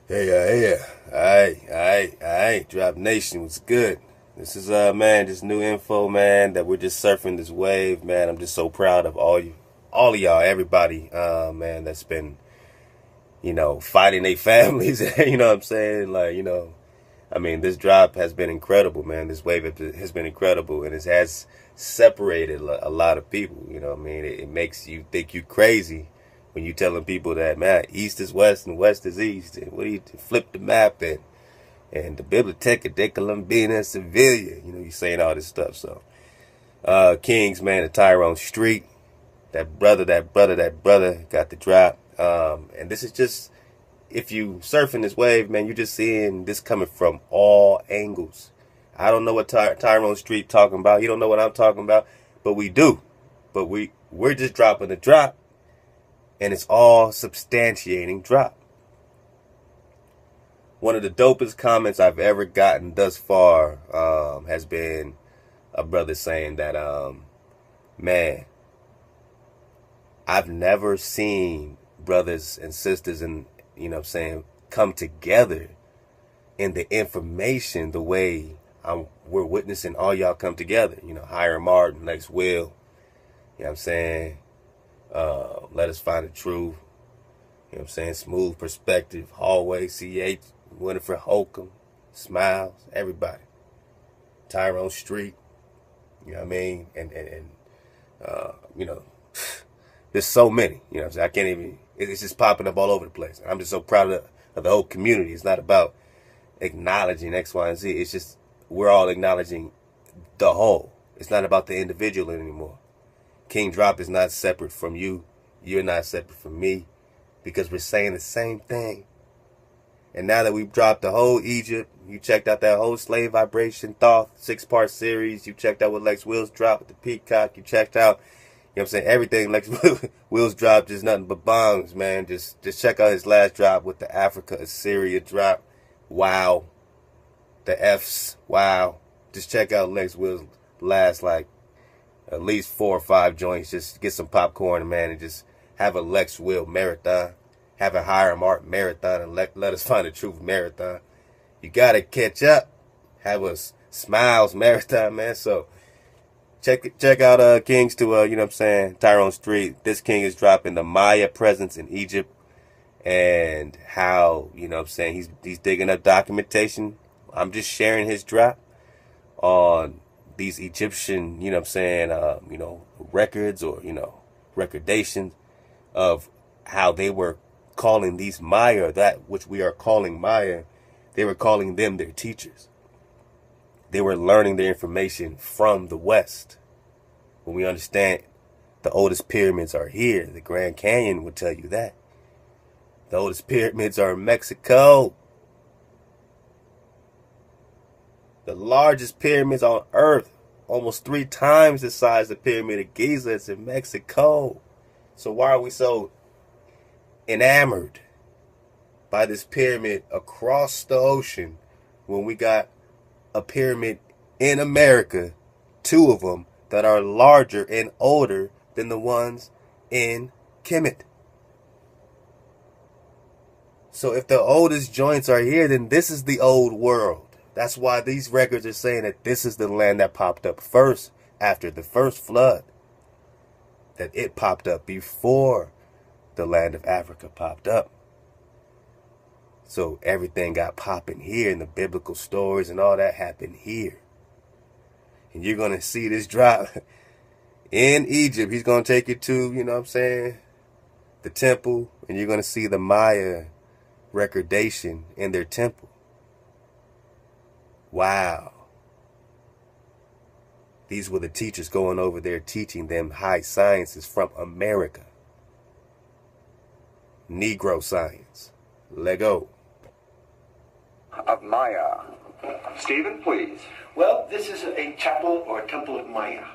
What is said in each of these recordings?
Hey, Alright. Drop Nation was good. This is man, this new info, man, that we're just surfing this wave, man. I'm just so proud of all of y'all, everybody, man, that's been, fighting their families, you know what I'm saying? This drop has been incredible, man. This wave has been incredible, and it has separated a lot of people, you know what I mean? It makes you think you crazy when you telling people that, man, east is west and west is east, and what do you flip the map and the Biblioteca de Colombina and Sevilla, you saying all this stuff. So Kings, man, the Tyrone Street, that brother got the drop. And this is just, if you surfing this wave, man, you're just seeing this coming from all angles. I don't know what Tyrone Street talking about. You don't know what I'm talking about, but we do. But we're just dropping the drop, and it's all substantiating drop. One of the dopest comments I've ever gotten thus far has been a brother saying that, man, I've never seen brothers and sisters and, come together in the information the way we're witnessing all y'all come together. Hiram Martin, Lex Will, you know what I'm saying? Let Us Find the Truth, you know what I'm saying? Smooth Perspective, Hallway, CH, Winifred Holcomb, Smiles, everybody. Tyrone Street, you know what I mean? And there's so many, you know what I'm saying? I can't even, it's just popping up all over the place. I'm just so proud of the whole community. It's not about acknowledging X, Y, and Z. It's just, we're all acknowledging the whole. It's not about the individual anymore. Kingdrop is not separate from you. You're not separate from me, because we're saying the same thing. And now that we've dropped the whole Egypt, you checked out that whole Slave Vibration Thoth 6-part series. You checked out what Lex Will's dropped with the Peacock. You checked out, you know what I'm saying, everything Lex Will's dropped is nothing but bombs, man. Just check out his last drop with the Africa Assyria drop. Wow. The F's. Wow. Just check out Lex Will's last, at least 4 or 5 joints. Just get some popcorn, man, and just have a Lex Will marathon. Have a Hiram Art marathon, and let Us Find the Truth marathon. You got to catch up. Have a Smiles marathon, man. So check out Kings to, you know what I'm saying, Tyrone Street. This king is dropping the Maya presence in Egypt, and how, you know what I'm saying, he's digging up documentation. I'm just sharing his drop on these Egyptian, you know what I'm saying, records, or, recordations of how they were calling these Maya, that which we are calling Maya, they were calling them their teachers. They were learning their information from the West. When we understand the oldest pyramids are here, the Grand Canyon would tell you that. The oldest pyramids are in Mexico. The largest pyramids on earth, almost 3 times the size of the Pyramid of Giza, is in Mexico. So why are we so enamored by this pyramid across the ocean when we got a pyramid in America, 2 of them, that are larger and older than the ones in Kemet? So if the oldest joints are here, then this is the old world. That's why these records are saying that this is the land that popped up first after the first flood. That it popped up before the land of Africa popped up. So everything got popping here, and the biblical stories and all that happened here. And you're going to see this drop in Egypt. He's going to take you to, you know what I'm saying, the temple, and you're going to see the Maya recordation in their temple. Wow. These were the teachers going over there teaching them high sciences from America. Negro science. Lego. Of Maya. Stephen, please. Well, this is a chapel or a temple of Maya.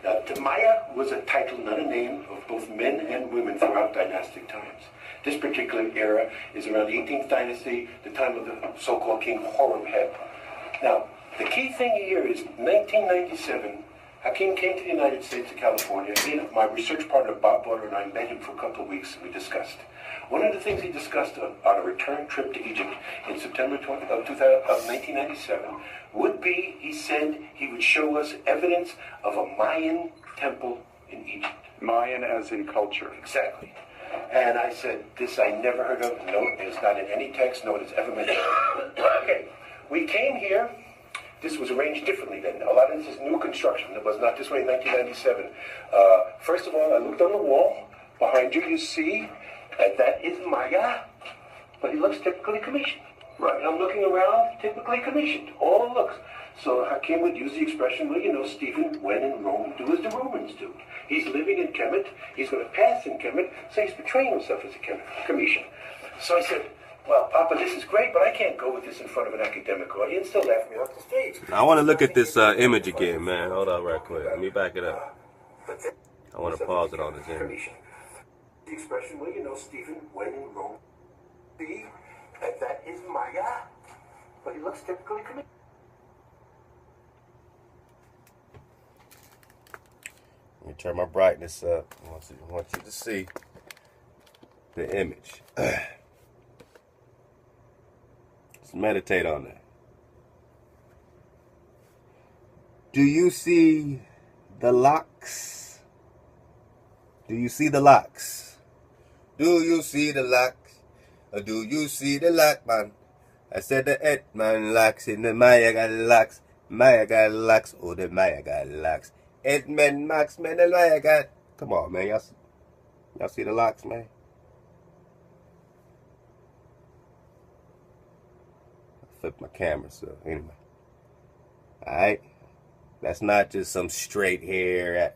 Now, the Maya was a title, not a name, of both men and women throughout dynastic times. This particular era is around the 18th dynasty, the time of the so-called King Horemheb. Now, the key thing here is 1997, Hakim came to the United States to California. My research partner Bob Butter and I met him for a couple of weeks and we discussed. One of the things he discussed on a return trip to Egypt in September of 1997 would be, he said, he would show us evidence of a Mayan temple in Egypt. Mayan as in culture. Exactly. And I said, this I never heard of. No, it's not in any text. No one has ever mentioned it. Okay. We came here. This was arranged differently then. A lot of this is new construction. It was not this way in 1997. First of all, I looked on the wall. Behind you, you see that is Maya, but he looks typically commissioned. Right. I'm looking around, typically commissioned. All looks. So Hakim would use the expression, well, you know, Stephen, when in Rome, do as the Romans do. He's living in Kemet. He's going to pass in Kemet, so he's betraying himself as a commission. So I said, well, Papa, this is great, but I can't go with this in front of an academic audience. They'll laugh me off the stage. I want to look at this image again, man. Hold on right quick. Let me back it up. I want to pause it on this image. The expression, well, you know, Stephen, when in Rome, see, that is Maya, but he looks typically committed. Let me turn my brightness up. I want you to see the image. Let's meditate on that. Do you see the locks? Do you see the locks? Do you see the locks? Or do you see the lock, man? I said the eight man locks in the Maya got locks. Maya got locks. Oh, the Maya got locks. Eight men, max men, and Maya got. Come on, man. Y'all see the locks, man? Flip my camera, so anyway. Alright? That's not just some straight hair.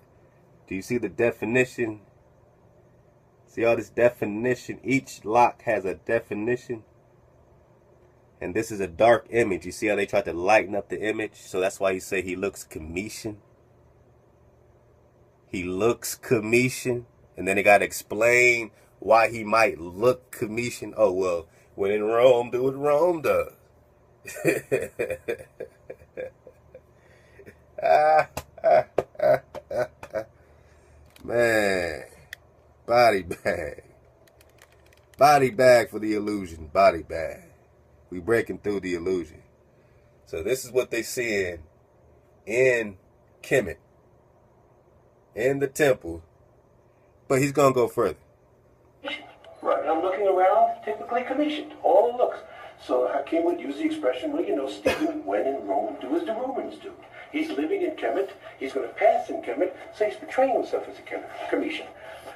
Do you see the definition? See all this definition? Each lock has a definition. And this is a dark image. You see how they tried to lighten up the image? So that's why you say he looks Cometian. He looks Cometian. And then they got to explain why he might look Cometian. Oh, well, when in Rome, do what Rome does. Man, body bag. Body bag for the illusion. Body bag. We breaking through the illusion. So this is what they seeing in Kemet, in the temple. But he's going to go further. Right, I'm looking around, typically commissioned. All looks. So Hakim would use the expression, well, you know, Stephen, when in Rome, do as the Romans do. He's living in Kemet. He's going to pass in Kemet, so he's betraying himself as a commission.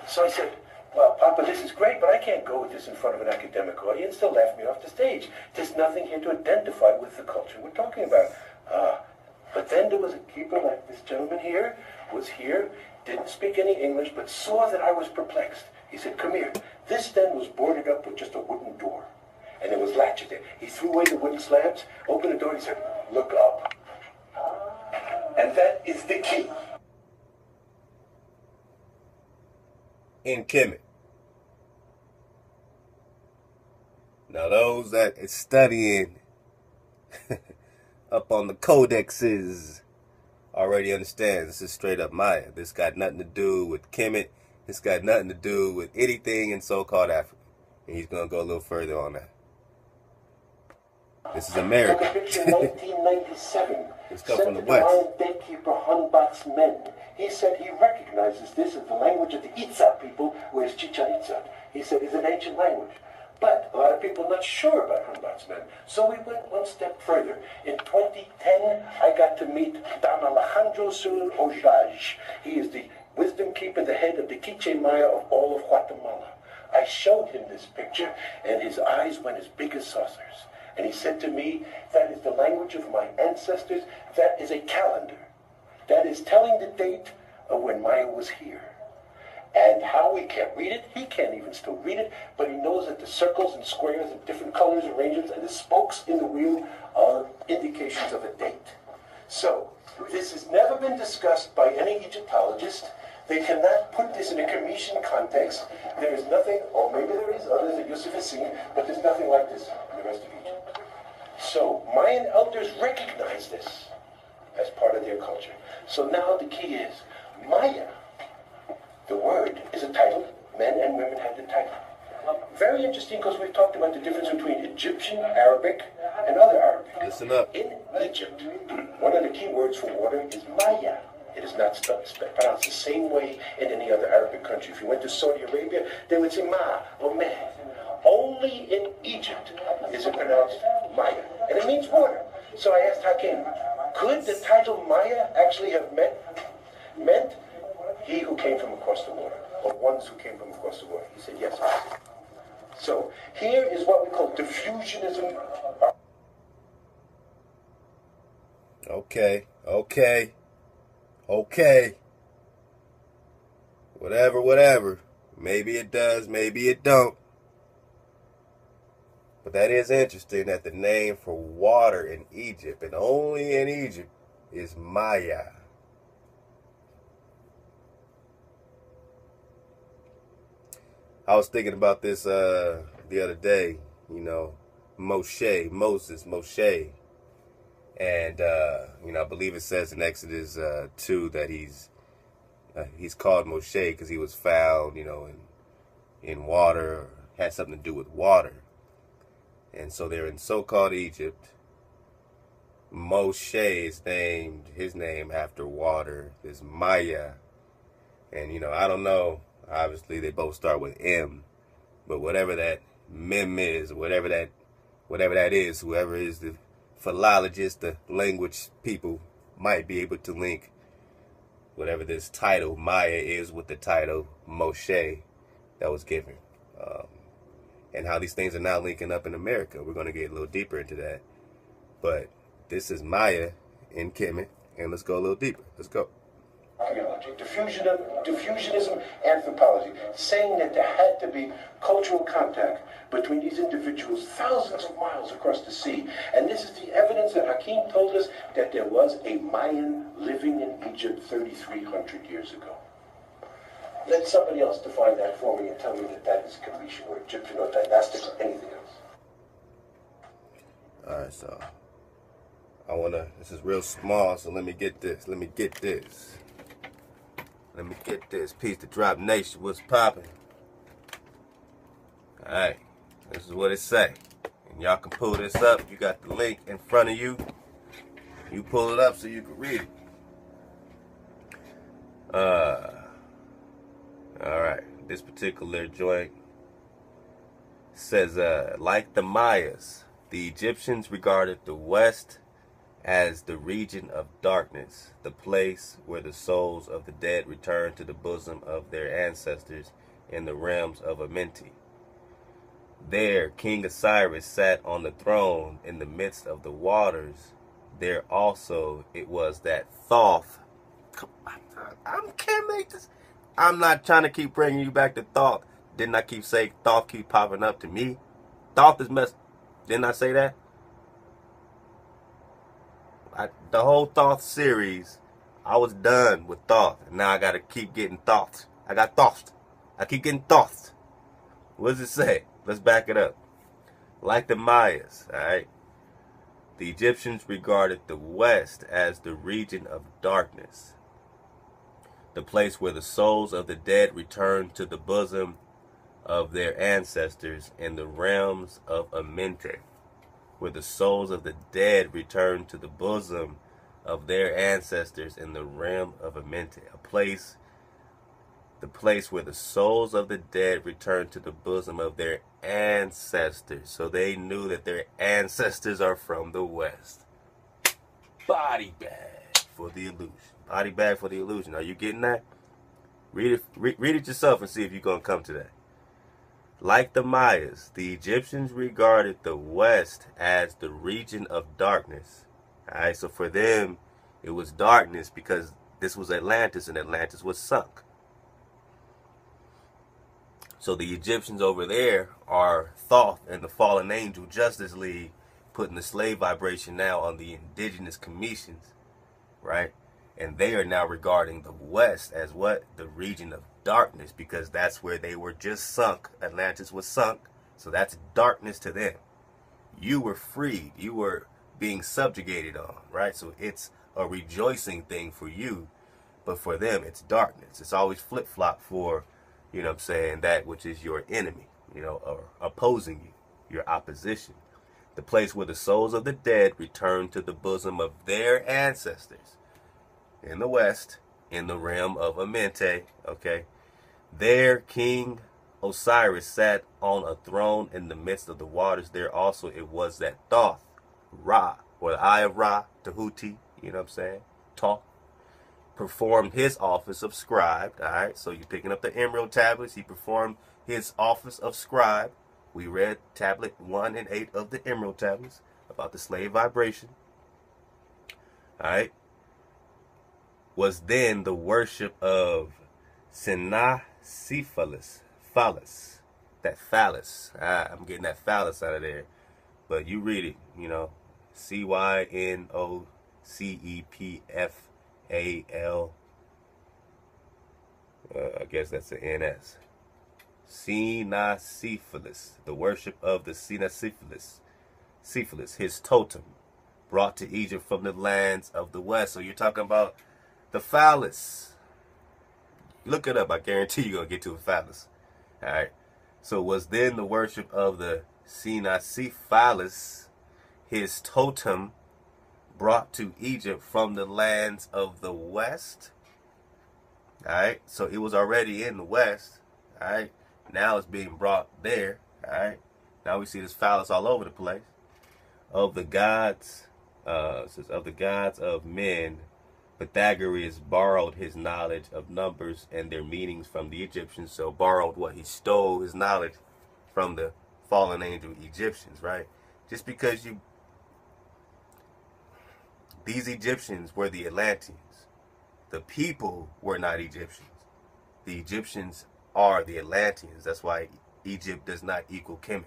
So I said, well, Papa, this is great, but I can't go with this in front of an academic audience. They'll laugh me off the stage. There's nothing here to identify with the culture we're talking about. But then there was a keeper like this gentleman here, was here, didn't speak any English, but saw that I was perplexed. He said, come here. This den was boarded up with just a wooden door. And there was latches there. He threw away the wooden slabs, opened the door, and he said, look up. And that is the key. In Kemet. Now those that is studying up on the codexes already understand this is straight up Maya. This got nothing to do with Kemet. This got nothing to do with anything in so-called Africa. And he's going to go a little further on that. This is America. In 1997, This comes from the Senator West. Lion Gatekeeper Hunbat's men. He said he recognizes this as the language of the Itza people, whereas Chichen Itza, he said, is an ancient language. But a lot of people are not sure about Hunbat's men. So we went one step further. In 2010, I got to meet Don Alejandro Sur Ojaj. He is the wisdom keeper, the head of the Quiche Maya of all of Guatemala. I showed him this picture, and his eyes went as big as saucers. And he said to me, that is the language of my ancestors. That is a calendar. That is telling the date of when Maya was here. And how we can't read it, he can't even still read it, but he knows that the circles and squares and different colors, arrangements, and the spokes in the wheel are indications of a date. So, this has never been discussed by any Egyptologist. They cannot put this in a Cometian context. There is nothing, or maybe there is others that Yusuf has seen, but there's nothing like this in the rest of Egypt. So, Mayan elders recognize this. as part of their culture. So now the key is Maya. The word is a title. Men and women had the title. Very interesting because we've talked about the difference between Egyptian, Arabic, and other Arabic. Listen up. In Egypt, one of the key words for water is Maya. It is not pronounced the same way in any other Arabic country. If you went to Saudi Arabia, they would say Ma or Meh. Only in Egypt is it pronounced Maya. And it means water. So I asked Hakim, could the title Maya actually have meant he who came from across the water, or ones who came from across the water? He said, yes. So here is what we call diffusionism. Okay. Whatever. Maybe it does, maybe it don't. But that is interesting that the name for water in Egypt, and only in Egypt, is Maya. I was thinking about this the other day, Moshe. And, I believe it says in Exodus 2 that he's called Moshe because he was found, in water, or had something to do with water. And so they're in so-called Egypt. Moshe is his name after water is Maya. And, I don't know. Obviously, they both start with M. But whatever that mem is, whatever that is, whoever is the philologist, the language people might be able to link whatever this title Maya is with the title Moshe that was given. And how these things are now linking up in America. We're going to get a little deeper into that. But this is Maya in Kemet, and let's go a little deeper. Let's go. Archaeology, diffusionism, anthropology, saying that there had to be cultural contact between these individuals thousands of miles across the sea. And this is the evidence that Hakim told us that there was a Mayan living in Egypt 3,300 years ago. Let somebody else define that for me and tell me that is Cometian or Egyptian or dynastic or anything else. Alright, so this is real small, so let me get this. Let me get this piece to drop nation. What's popping? Alright, this is what it say. And y'all can pull this up. You got the link in front of you. You pull it up so you can read it. Alright, this particular joint says, like the Mayas, the Egyptians regarded the West as the region of darkness, the place where the souls of the dead return to the bosom of their ancestors in the realms of Amenti. There, King Osiris sat on the throne in the midst of the waters. There also it was that Thoth. I can't make this. I'm not trying to keep bringing you back to Thoth. Didn't I keep saying Thoth keep popping up to me? Thoth is messed. Didn't I say that? The whole Thoth series, I was done with Thoth. And now I got to keep getting thoughts. I got thoughts. I keep getting thoughts. What does it say? Let's back it up. Like the Mayas, alright? The Egyptians regarded the West as the region of darkness, the place where the souls of the dead returned to the bosom of their ancestors in the realms of Amenti. Where the souls of the dead returned to the bosom of their ancestors in the realm of Amenti. The place where the souls of the dead returned to the bosom of their ancestors. So they knew that their ancestors are from the West. Body bag for the illusion. Body bag for the illusion. Are you getting that? Read it yourself and see if you're going to come to that. Like the Mayas, the Egyptians regarded the West as the region of darkness. Alright, so for them, it was darkness because this was Atlantis and Atlantis was sunk. So the Egyptians over there are Thoth and the Fallen Angel Justice League, putting the slave vibration now on the indigenous Cometians, right? And they are now regarding the West as what? The region of darkness, because that's where they were just sunk. Atlantis was sunk, so that's darkness to them. You were freed. You were being subjugated on, right? So it's a rejoicing thing for you, but for them it's darkness. It's always flip-flop for, you know what I'm saying, that which is your enemy, you know, or opposing you, your opposition. The place where the souls of the dead return to the bosom of their ancestors in the west, in the realm of Amente, okay? There King Osiris sat on a throne in the midst of the waters. There also it was that Thoth, Ra, or the Eye of Ra, Tahuti, you know what I'm saying, Thoth, performed his office of scribe. All right, so you're picking up the emerald tablets. He performed his office of scribe. We read tablet 1 and 8 of the emerald tablets about the slave vibration. All right, was then the worship of Synacephalus, phallus, that phallus. I'm getting that phallus out of there, but you read it, you know, Cynocepfal. I guess that's the NS. Synacephalus, the worship of the Synacephalus, his totem, brought to Egypt from the lands of the west. So you're talking about the phallus. Look it up. I guarantee you're going to get to a phallus. All right. So was then the worship of the Synacephalus, his totem, brought to Egypt from the lands of the west. All right. So it was already in the west. All right. Now it's being brought there. All right. Now we see this phallus all over the place. Of the gods, says of the gods of men, Pythagoras borrowed his knowledge of numbers and their meanings from the Egyptians. So borrowed what? He stole his knowledge from the fallen angel Egyptians, right? Just because these Egyptians were the Atlanteans. The people were not Egyptians. The Egyptians are the Atlanteans. That's why Egypt does not equal Kemet.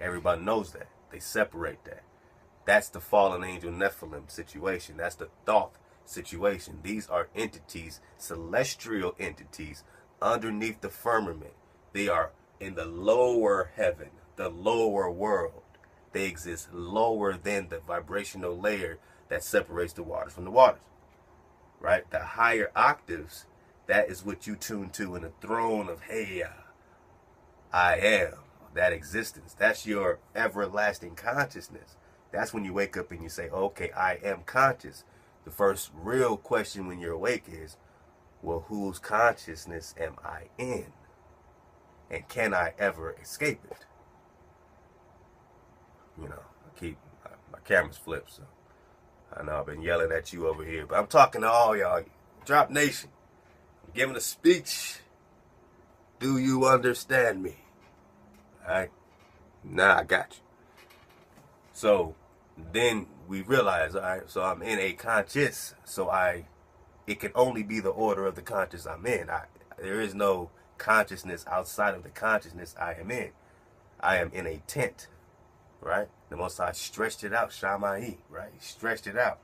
Everybody knows that. They separate that. That's the fallen angel Nephilim situation. That's the Thoth situation. These are entities, celestial entities, underneath the firmament. They are in the lower heaven, the lower world. They exist lower than the vibrational layer that separates the waters from the waters, right? The higher octaves, that is what you tune to in the throne of Heya. I am, that existence. That's your everlasting consciousness. That's when you wake up and you say, okay, I am conscious. The first real question when you're awake is, well, whose consciousness am I in? And can I ever escape it? You know, my camera's flipped, so I know I've been yelling at you over here, but I'm talking to all y'all. Drop Nation. I'm giving a speech. Do you understand me? All right? Nah, I got you. So then we realize, all right, so I'm in a conscious, so it can only be the order of the conscious I'm in. There is no consciousness outside of the consciousness I am in. I am in a tent, right? The Most High stretched it out, Shammai, right? He stretched it out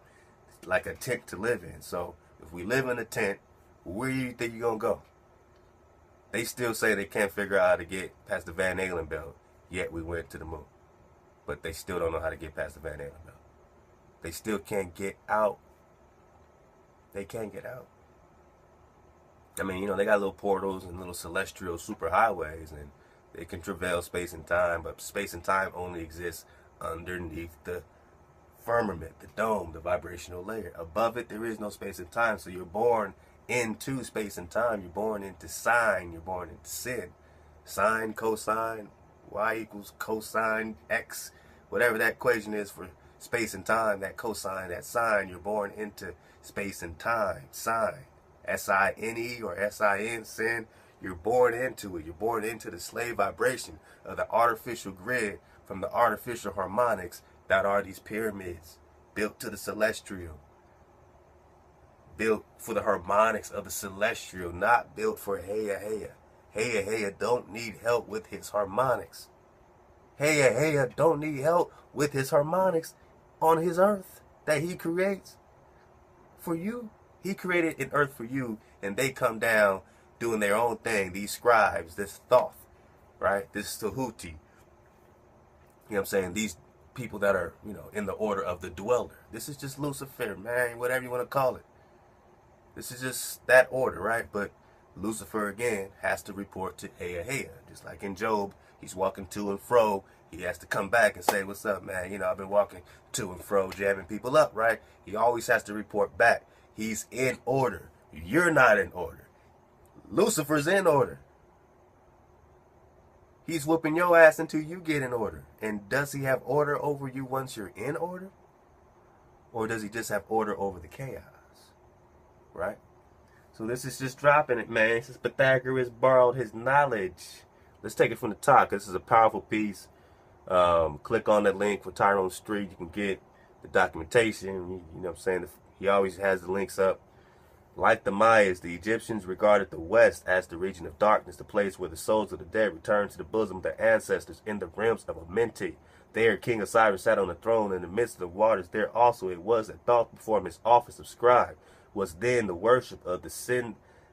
like a tent to live in. So if we live in a tent, where do you think you're going to go? They still say they can't figure out how to get past the Van Allen belt, yet we went to the moon. But they still don't know how to get past the Van Allen belt. They still can't get out. They can't get out. I mean, you know, they got little portals and little celestial superhighways, and they can travail space and time, but space and time only exists underneath the firmament, the dome, the vibrational layer. Above it, there is no space and time, so you're born into space and time. You're born into sine. You're born into sin. Sine, cosine, y equals cosine x, whatever that equation is for space and time, that cosine, that sine, you're born into space and time. Sine, S-I-N-E or S-I-N, sin, you're born into it. You're born into the slave vibration of the artificial grid from the artificial harmonics that are these pyramids built to the celestial, built for the harmonics of the celestial, not built for Heya Heya. Heya Heya don't need help with his harmonics. Heya Heya don't need help with his harmonics on his earth that he creates for you. He created an earth for you, and they come down doing their own thing. These scribes, this Thoth, right? This Tahuti. You know what I'm saying? These people that are, in the order of the dweller. This is just Lucifer, man, whatever you want to call it. This is just that order, right? But Lucifer, again, has to report to Ea. Just like in Job, he's walking to and fro. He has to come back and say, what's up, man? I've been walking to and fro, jamming people up, right? He always has to report back. He's in order. You're not in order. Lucifer's in order. He's whooping your ass until you get in order. And does he have order over you once you're in order? Or does he just have order over the chaos? Right? So this is just dropping it, man. This is Pythagoras borrowed his knowledge. Let's take it from the top, because this is a powerful piece. Click on that link for Tyrone Street. You can get the documentation. You know what I'm saying? He always has the links up. Like the Mayas, the Egyptians regarded the West as the region of darkness, the place where the souls of the dead returned to the bosom of their ancestors in the realms of Amenti. There, King Osiris sat on the throne in the midst of the waters. There also it was that thought to perform his office of scribe was then the worship of the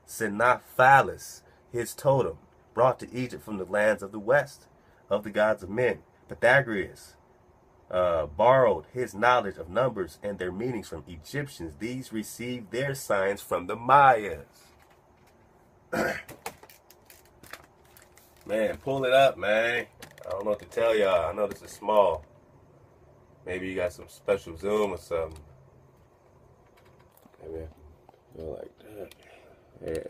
Sinaphalis, his totem, brought to Egypt from the lands of the West, of the gods of men. Pythagoras borrowed his knowledge of numbers and their meanings from Egyptians. These received their science from the Mayas. Man, pull it up, man. I don't know what to tell y'all. I know this is small. Maybe you got some special zoom or something. Maybe go like that. Yeah.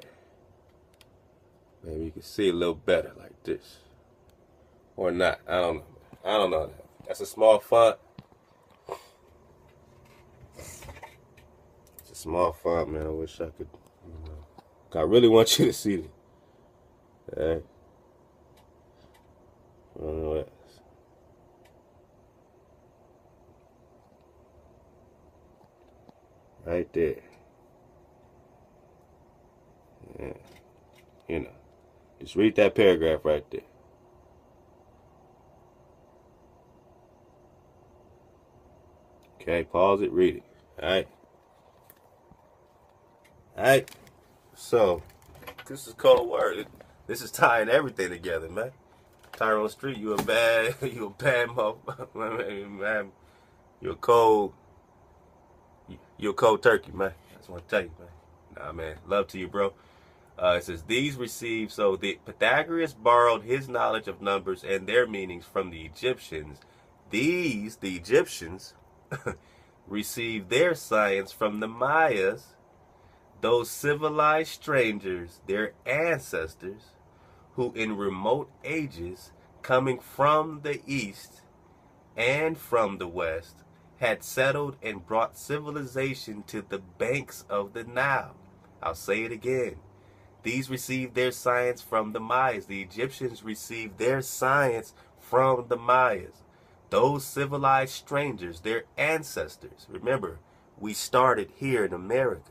Maybe you can see a little better like this. Or not. I don't know. I don't know. That's a small font. It's a small font, man. I wish I could, I really want you to see it. Alright. I don't know what else. Right there. Yeah. Just read that paragraph right there. Okay, pause it, read it. Alright. Alright. So, this is cold word. This is tying everything together, man. Tyrone Street, you a bad motherfucker, man. You're a cold turkey, man. I just want to tell you, man. Nah, man. Love to you, bro. It says, these received, so the Pythagoras borrowed his knowledge of numbers and their meanings from the Egyptians. The Egyptians, received their science from the Mayas, those civilized strangers, their ancestors, who in remote ages, coming from the east and from the west, had settled and brought civilization to the banks of the Nile. I'll say it again. These received their science from the Mayas. The Egyptians received their science from the Mayas. Those civilized strangers, their ancestors. Remember, we started here in America.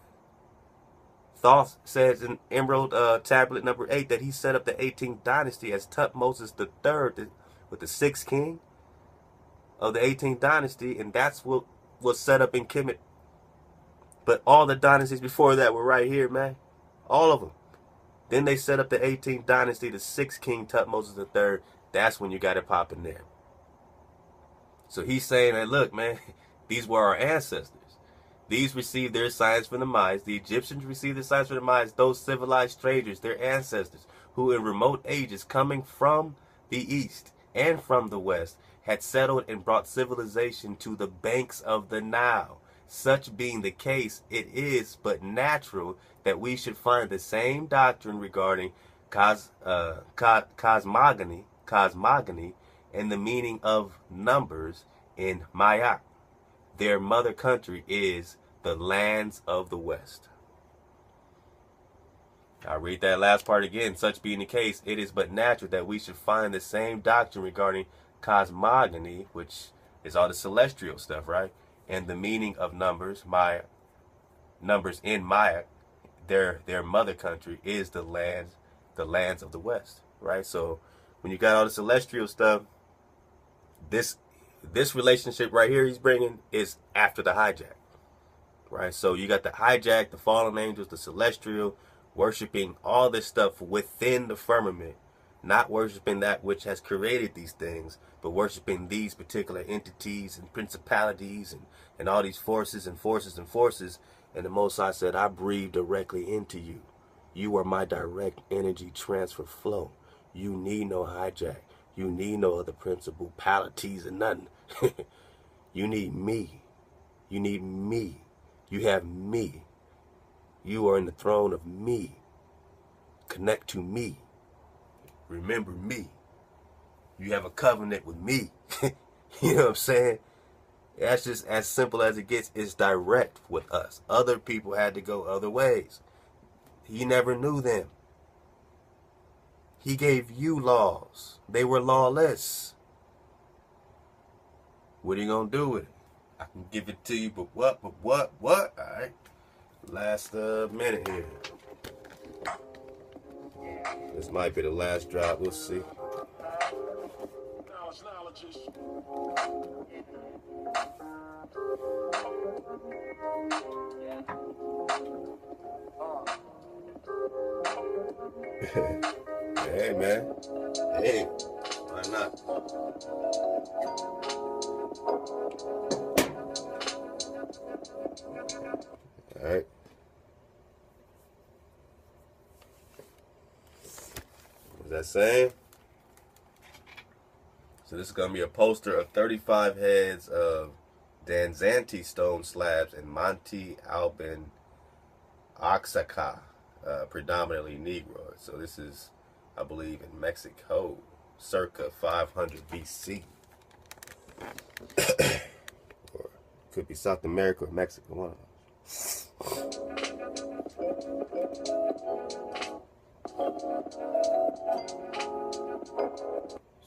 Thoth says in Emerald Tablet number 8 that he set up the 18th dynasty as Tutmosis III with the 6th king of the 18th dynasty, and that's what was set up in Kemet. But all the dynasties before that were right here, man. All of them. Then they set up the 18th dynasty, the 6th king, Tutmosis III. That's when you got it popping there. So he's saying that, look, man, these were our ancestors. These received their science from the Mayas. The Egyptians received their science from the Mayas. Those civilized strangers, their ancestors, who in remote ages, coming from the east and from the west, had settled and brought civilization to the banks of the Nile. Such being the case, it is but natural that we should find the same doctrine regarding cosmogony and the meaning of numbers in Maya. Their mother country is the lands of the West. I'll read that last part again. Such being the case, it is but natural that we should find the same doctrine regarding cosmogony, which is all the celestial stuff, right? And the meaning of numbers, numbers in Maya, their mother country is the lands of the West, right? So when you got all the celestial stuff, this relationship right here he's bringing is after the hijack, right? So you got the hijack, the fallen angels, the celestial, worshiping all this stuff within the firmament, not worshiping that which has created these things, but worshiping these particular entities and principalities and all these forces and forces and forces. And the Most High said, I breathe directly into you. You are my direct energy transfer flow. You need no hijack. You need no other principalities and nothing. You need me. You need me. You have me. You are in the throne of me. Connect to me. Remember me. You have a covenant with me. You know what I'm saying? That's just as simple as it gets. It's direct with us. Other people had to go other ways. He never knew them. He gave you laws. They were lawless. What are you going to do with it? I can give it to you, but what? All right. Last minute here. This might be the last drop. We'll see. Hey, man. Hey, why not? All right. What's that saying? So this is going to be a poster of 35 heads of Danzanti stone slabs in Monte Alban, Oaxaca, predominantly Negro. So this is, I believe, in Mexico, circa 500 BC. Or could be South America or Mexico, one of those.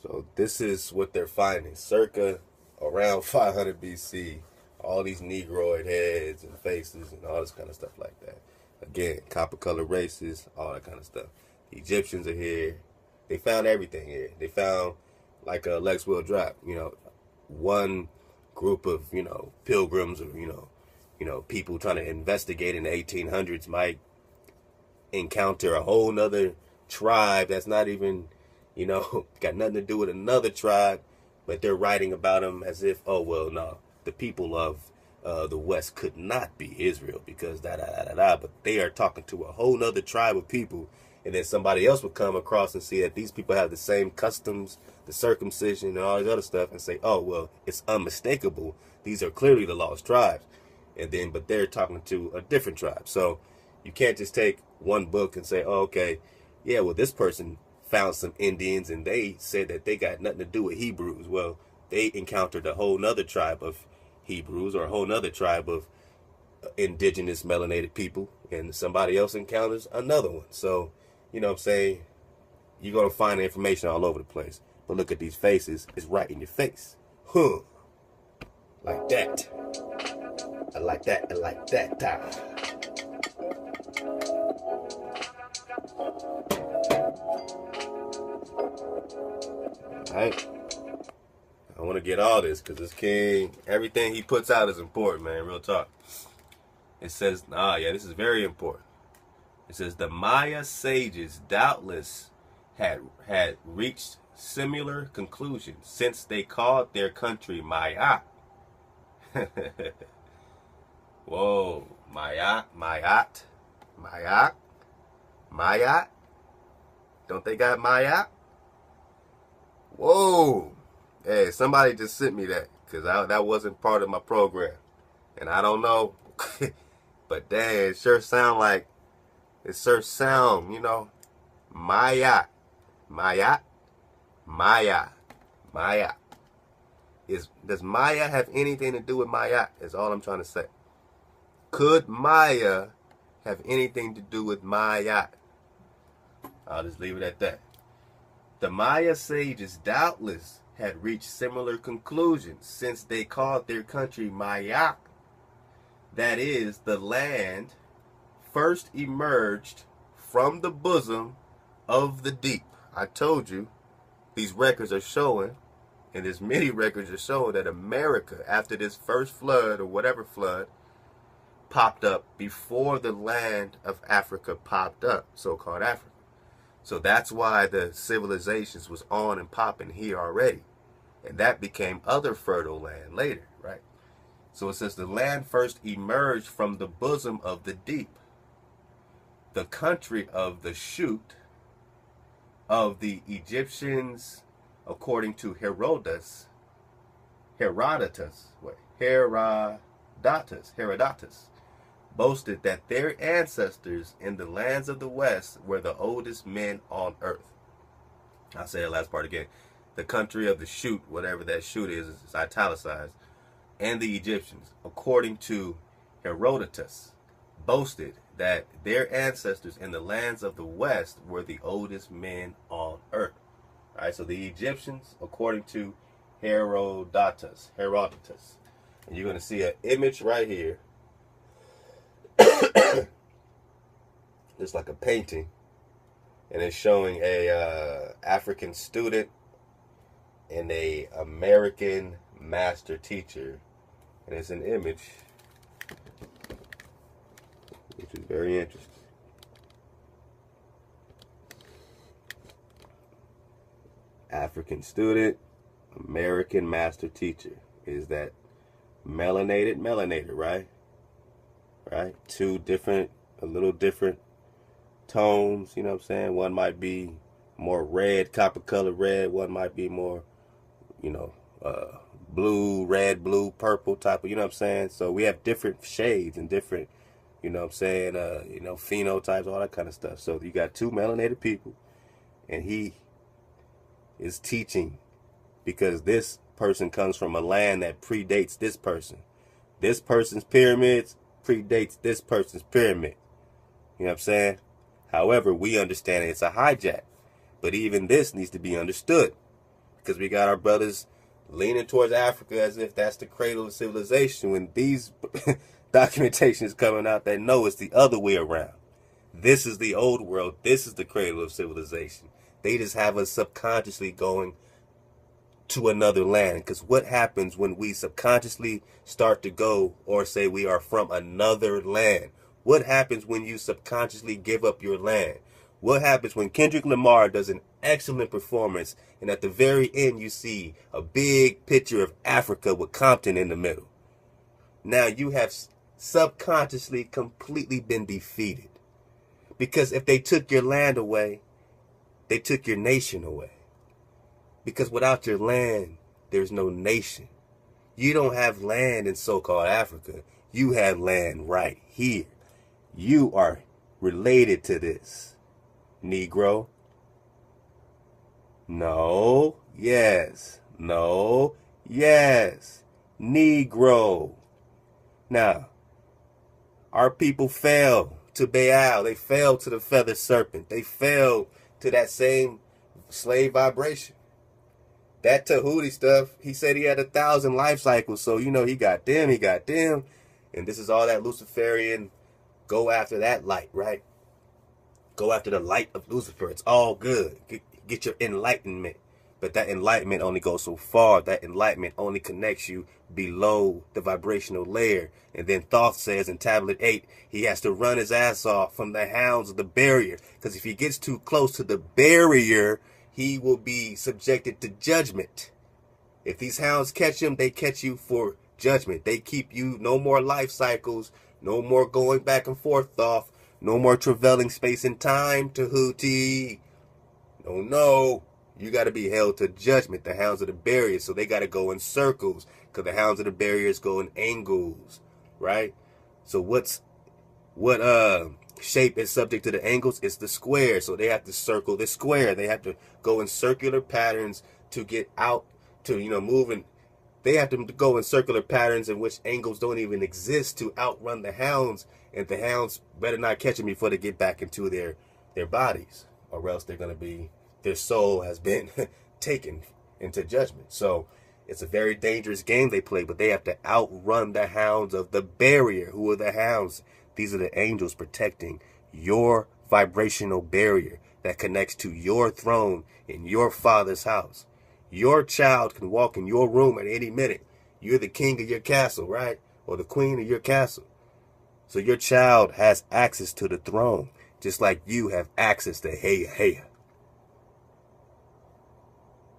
So this is what they're finding, circa around 500 BC. All these Negroid heads and faces and all this kind of stuff like that. Again, copper color races, all that kind of stuff. The Egyptians are here. They found everything here. They found, like Lex will drop, one group of, pilgrims or, people trying to investigate in the 1800s might encounter a whole nother tribe that's not even, got nothing to do with another tribe, but they're writing about them as if, oh, well, no, the people of the West could not be Israel because but they are talking to a whole nother tribe of people, and then somebody else would come across and see that these people have the same customs, the circumcision, and all this other stuff, and say, oh, well, it's unmistakable. These are clearly the lost tribes. But they're talking to a different tribe. So you can't just take one book and say, oh, okay, yeah, well, this person found some Indians and they said that they got nothing to do with Hebrews. Well, they encountered a whole nother tribe of Hebrews or a whole nother tribe of indigenous melanated people, and somebody else encounters another one. So, what I'm saying? You're going to find information all over the place. But look at these faces. It's right in your face. Like that. I like that. I like that. Alright. I want to get all this because this king, everything he puts out is important, man. Real talk. It says, this is very important. It says the Maya sages doubtless had reached similar conclusions since they called their country Maya. Whoa, Mayat. Don't they got Maya? Whoa. Hey, somebody just sent me that because that wasn't part of my program. And I don't know. But dang, it sure sound, Maya. Does Maya have anything to do with Maya? Is all I'm trying to say. Could Maya have anything to do with Maya? I'll just leave it at that. The Maya sages doubtless had reached similar conclusions since they called their country Maya. That is, the land first emerged from the bosom of the deep. I told you, these records are showing, and there's many records are showing that America, after this first flood or whatever flood, popped up before the land of Africa popped up, so-called Africa. So that's why the civilizations was on and popping here already. And that became other fertile land later, right? So it says the land first emerged from the bosom of the deep, the country of the shoot of the Egyptians, according to Herodotus, boasted that their ancestors in the lands of the West were the oldest men on earth. I'll say that last part again. The country of the shoot, whatever that shoot is italicized, and the Egyptians, according to Herodotus, boasted that their ancestors in the lands of the West were the oldest men on earth. All right, so the Egyptians, according to Herodotus. And you're going to see an image right here. It's like a painting. And it's showing a African student and a American master teacher. And it's an image, which is very interesting. African student, American master teacher. Is that melanated, right? Right? Two different, a little different tones, you know what I'm saying? One might be more red, copper color red. One might be more, blue, red, blue, purple type of, you know what I'm saying? So we have different shades and different, you know what I'm saying, phenotypes, all that kind of stuff. So you got two melanated people, and he is teaching because this person comes from a land that predates this person. This person's pyramids predates this person's pyramid. You know what I'm saying? However, we understand it's a hijack. But even this needs to be understood, because we got our brothers leaning towards Africa as if that's the cradle of civilization, when these documentations coming out that know it's the other way around. This is the old world. This is the cradle of civilization. They just have us subconsciously going to another land. Because what happens when we subconsciously start to go or say we are from another land? What happens when you subconsciously give up your land? What happens when Kendrick Lamar does an excellent performance and at the very end you see a big picture of Africa with Compton in the middle? Now you have subconsciously completely been defeated. Because if they took your land away, they took your nation away. Because without your land, there's no nation. You don't have land in so-called Africa. You have land right here. You are related to this, Negro. No, yes. No, yes. Negro. Now, our people fell to Baal. They fell to the feathered serpent. They fell to that same slave vibration. That Tahuti stuff, he said he had 1,000 life cycles. So, he got them. And this is all that Luciferian, go after that light, right? Go after the light of Lucifer. It's all good. Get your enlightenment. But that enlightenment only goes so far. That enlightenment only connects you below the vibrational layer. And then Thoth says in Tablet 8, he has to run his ass off from the hounds of the barrier. Because if he gets too close to the barrier, he will be subjected to judgment. If these hounds catch him, they catch you for judgment. They keep you no more life cycles, no more going back and forth off, no more traveling space and time, Tahuti. No. You got to be held to judgment, the hounds of the barrier. So they got to go in circles, because the hounds of the barriers go in angles, right? So what shape is subject to the angles? It's the square. So they have to circle the square. They have to go in circular patterns to get out to, moving. They have to go in circular patterns in which angles don't even exist to outrun the hounds. And the hounds better not catch them before they get back into their bodies, or else they're going to be, their soul has been taken into judgment. So it's a very dangerous game they play, but they have to outrun the hounds of the barrier. Who are the hounds? These are the angels protecting your vibrational barrier that connects to your throne in your father's house. Your child can walk in your room at any minute. You're the king of your castle, right? Or the queen of your castle. So your child has access to the throne, just like you have access to Heya.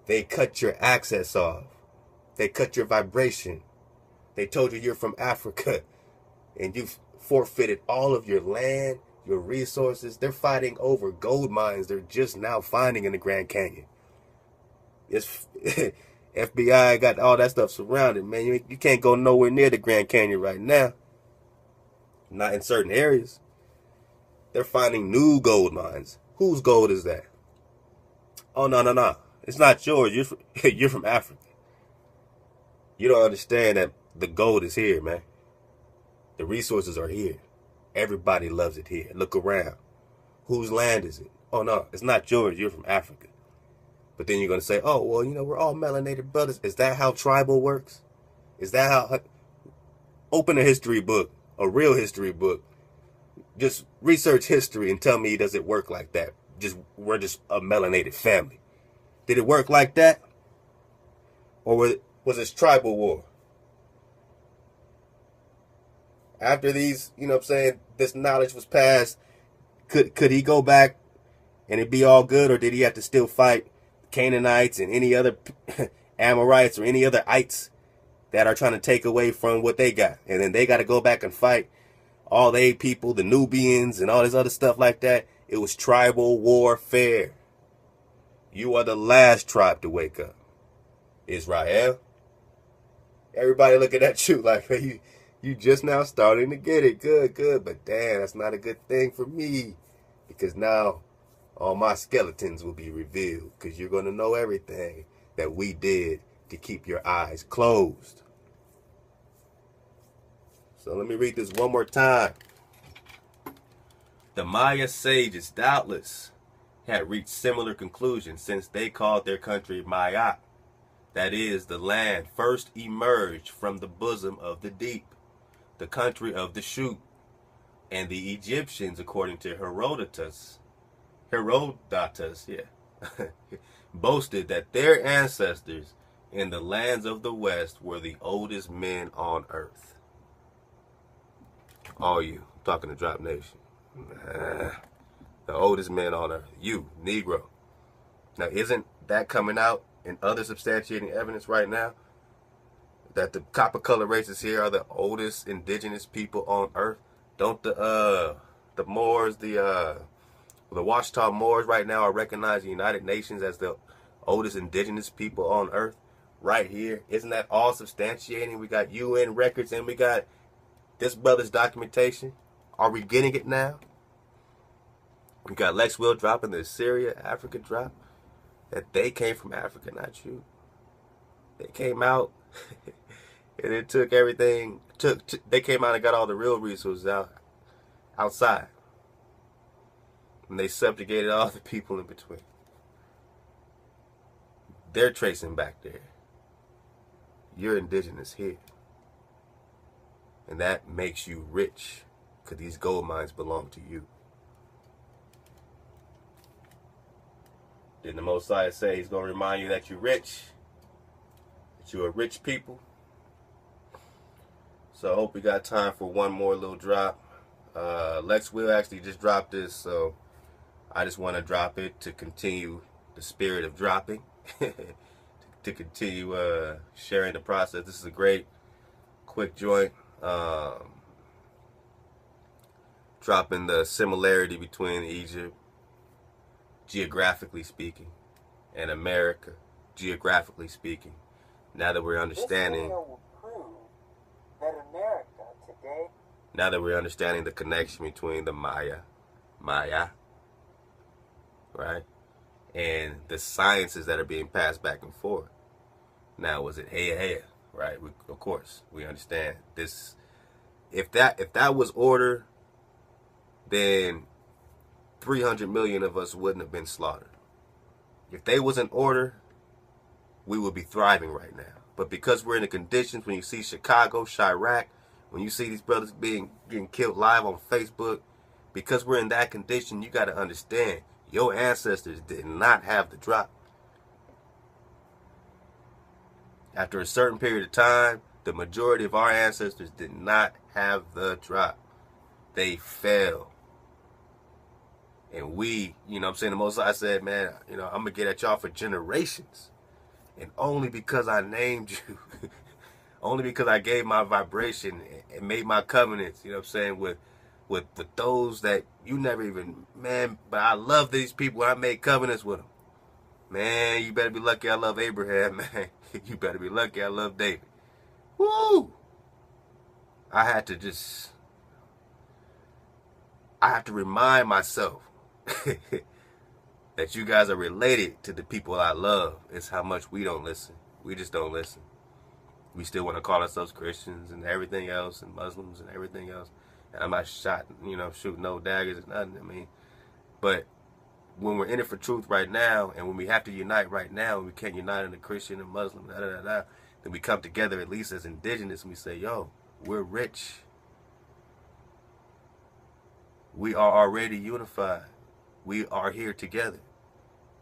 They cut your access off. They cut your vibration. They told you you're from Africa and you've forfeited all of your land, your resources. They're fighting over gold mines they're just now finding in the Grand Canyon. It's FBI got all that stuff surrounded, man. You can't go nowhere near the Grand Canyon right now. Not in certain areas. They're finding new gold mines. Whose gold is that? Oh, no. It's not yours. You're from Africa. You don't understand that the gold is here, man. The resources are here. Everybody loves it here. Look around. Whose land is it? Oh, no, it's not yours. You're from Africa. But then you're going to say, oh, well, we're all melanated brothers. Is that how tribal works? Is that how... Open a history book, a real history book. Just research history and tell me, does it work like that? We're just a melanated family. Did it work like that? Or was it tribal war? After these, this knowledge was passed, could he go back and it be all good? Or did he have to still fight Canaanites and any other Amorites or any other ites that are trying to take away from what they got? And then they got to go back and fight all the people, the Nubians and all this other stuff like that. It was tribal warfare. You are the last tribe to wake up. Israel. Everybody looking at you like, hey, you just now starting to get it. Good. But damn, that's not a good thing for me. Because now all my skeletons will be revealed. Because you're going to know everything that we did to keep your eyes closed. So let me read this one more time. The Maya sages doubtless had reached similar conclusions since they called their country Maya. That is, the land first emerged from the bosom of the deep, the country of the shoot. And the Egyptians, according to Herodotus, boasted that their ancestors in the lands of the West were the oldest men on earth. All you, talking to Drop Nation. The oldest men on earth. You, Negro. Now, isn't that coming out in other substantiating evidence right now? That the copper color races here are the oldest indigenous people on earth? Don't the Moors, the Washita Moors right now are recognized in the United Nations as the oldest indigenous people on earth? Right here. Isn't that all substantiating? We got UN records and we got this brother's documentation. Are we getting it now? We got Lex Will dropping the Syria, Africa drop. That they came from Africa, not you. They came out and it took everything. They came out and got all the real resources outside. And they subjugated all the people in between. They're tracing back there. You're indigenous here. And that makes you rich. Because these gold mines belong to you. Didn't the Messiah say he's going to remind you that you're rich? That you're a rich people? So I hope we got time for one more little drop. Lex Will actually just dropped this, so I just want to drop it to continue the spirit of dropping. to continue sharing the process. This is a great, quick joint. Dropping the similarity between Egypt, geographically speaking, and America, geographically speaking. Now that we're understanding, now that we're understanding the connection between the Maya, right, and the sciences that are being passed back and forth. Now, was it Heya, right? Of course, we understand this. If that was order, then 300 million of us wouldn't have been slaughtered. If they was in order, we would be thriving right now. But because we're in the conditions, when you see Chicago, Chirac, when you see these brothers getting killed live on Facebook, because we're in that condition, you got to understand, your ancestors did not have the drop. After a certain period of time, the majority of our ancestors did not have the drop. They fell. And we, the Most High said, man, I'm going to get at y'all for generations. And only because I named you, only because I gave my vibration and made my covenants, you know what I'm saying, with those that you never even, man, but I love these people. I made covenants with them. Man, you better be lucky I love Abraham, man. You better be lucky I love David. Woo! I had to just, I have to remind myself that you guys are related to the people I love. It's how much we don't listen. We just don't listen. We still want to call ourselves Christians and everything else, and Muslims and everything else. And I'm not shooting no daggers or nothing. I mean, but when we're in it for truth right now, and when we have to unite right now, and we can't unite in a Christian and Muslim, then we come together at least as indigenous, and we say, yo, we're rich. We are already unified. We are here together.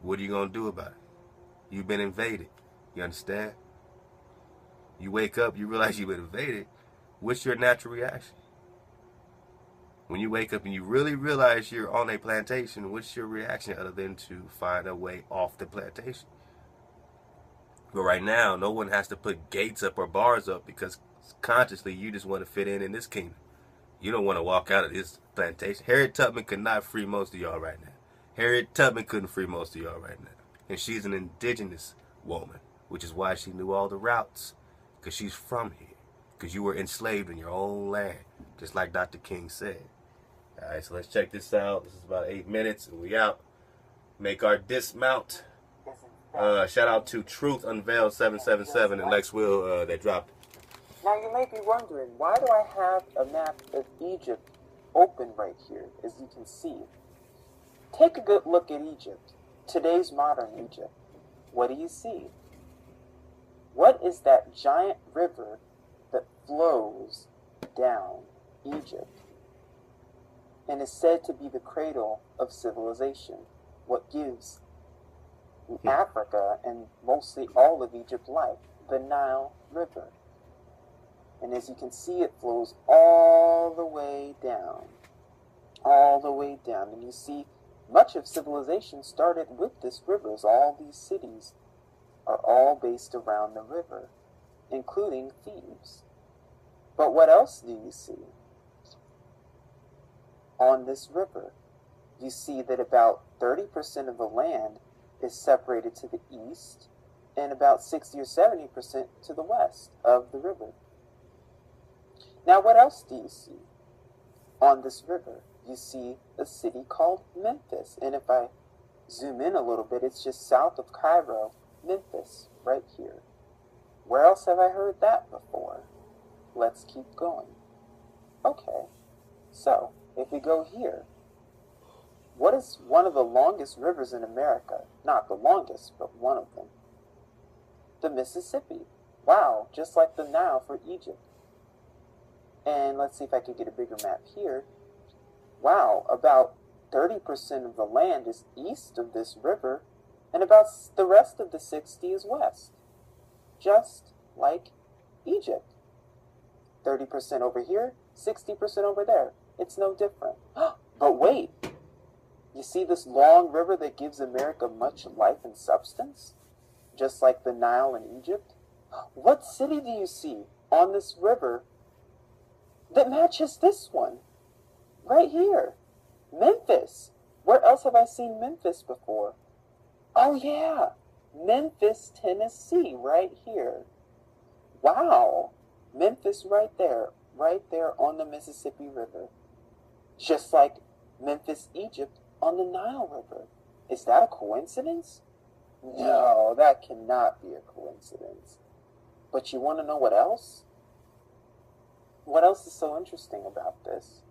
What are you going to do about it? You've been invaded. You understand? You wake up, you realize you've been invaded. What's your natural reaction? When you wake up and you really realize you're on a plantation, what's your reaction other than to find a way off the plantation? But right now, no one has to put gates up or bars up because consciously you just want to fit in this kingdom. You don't want to walk out of this plantation. Harriet Tubman could not free most of y'all right now. Harriet Tubman couldn't free most of y'all right now. And she's an indigenous woman, which is why she knew all the routes. Because she's from here. Because you were enslaved in your own land. Just like Dr. King said. Alright, so let's check this out. This is about 8 minutes and we out. Make our dismount. Shout out to Truth Unveiled 777 and Lex Will that dropped it. Now you may be wondering, why do I have a map of Egypt open right here, as you can see? Take a good look at Egypt, today's modern Egypt. What do you see? What is that giant river that flows down Egypt and is said to be the cradle of civilization? What gives Africa and mostly all of Egypt life? The Nile River. And as you can see, it flows all the way down. All the way down. And you see, much of civilization started with this river. As all these cities are all based around the river, including Thebes. But what else do you see? On this river, you see that about 30% of the land is separated to the east and about 60 or 70% to the west of the river. Now, what else do you see on this river? You see a city called Memphis. And if I zoom in a little bit, it's just south of Cairo, Memphis, right here. Where else have I heard that before? Let's keep going. Okay, so if we go here, what is one of the longest rivers in America? Not the longest, but one of them. The Mississippi. Wow, just like the Nile for Egypt. And let's see if I can get a bigger map here. Wow, about 30% of the land is east of this river, and about the rest of the 60 is west. Just like Egypt. 30% over here, 60% over there. It's no different. But wait, you see this long river that gives America much life and substance? Just like the Nile in Egypt? What city do you see on this river that matches this one? Right here. Memphis. Where else have I seen Memphis before? Oh yeah, Memphis, Tennessee, right here. Wow. Memphis right there on the Mississippi River. Just like Memphis, Egypt on the Nile River. Is that a coincidence? No, that cannot be a coincidence. But you want to know what else? What else is so interesting about this?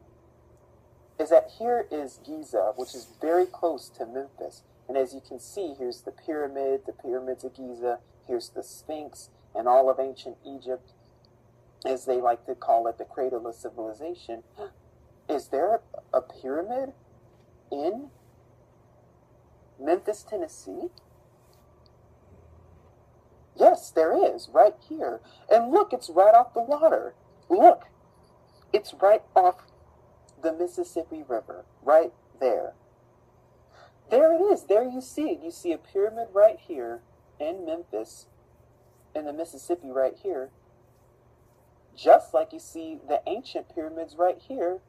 Is that here is Giza, which is very close to Memphis. And as you can see, here's the pyramids of Giza, here's the Sphinx, and all of ancient Egypt, as they like to call it, the cradle of civilization. Is there a pyramid in Memphis, Tennessee? Yes, there is, right here. And look, it's right off the water. Look, it's right off the Mississippi River, right there. There it is. There you see it. You see a pyramid right here in Memphis, in the Mississippi right here, just like you see the ancient pyramids right here,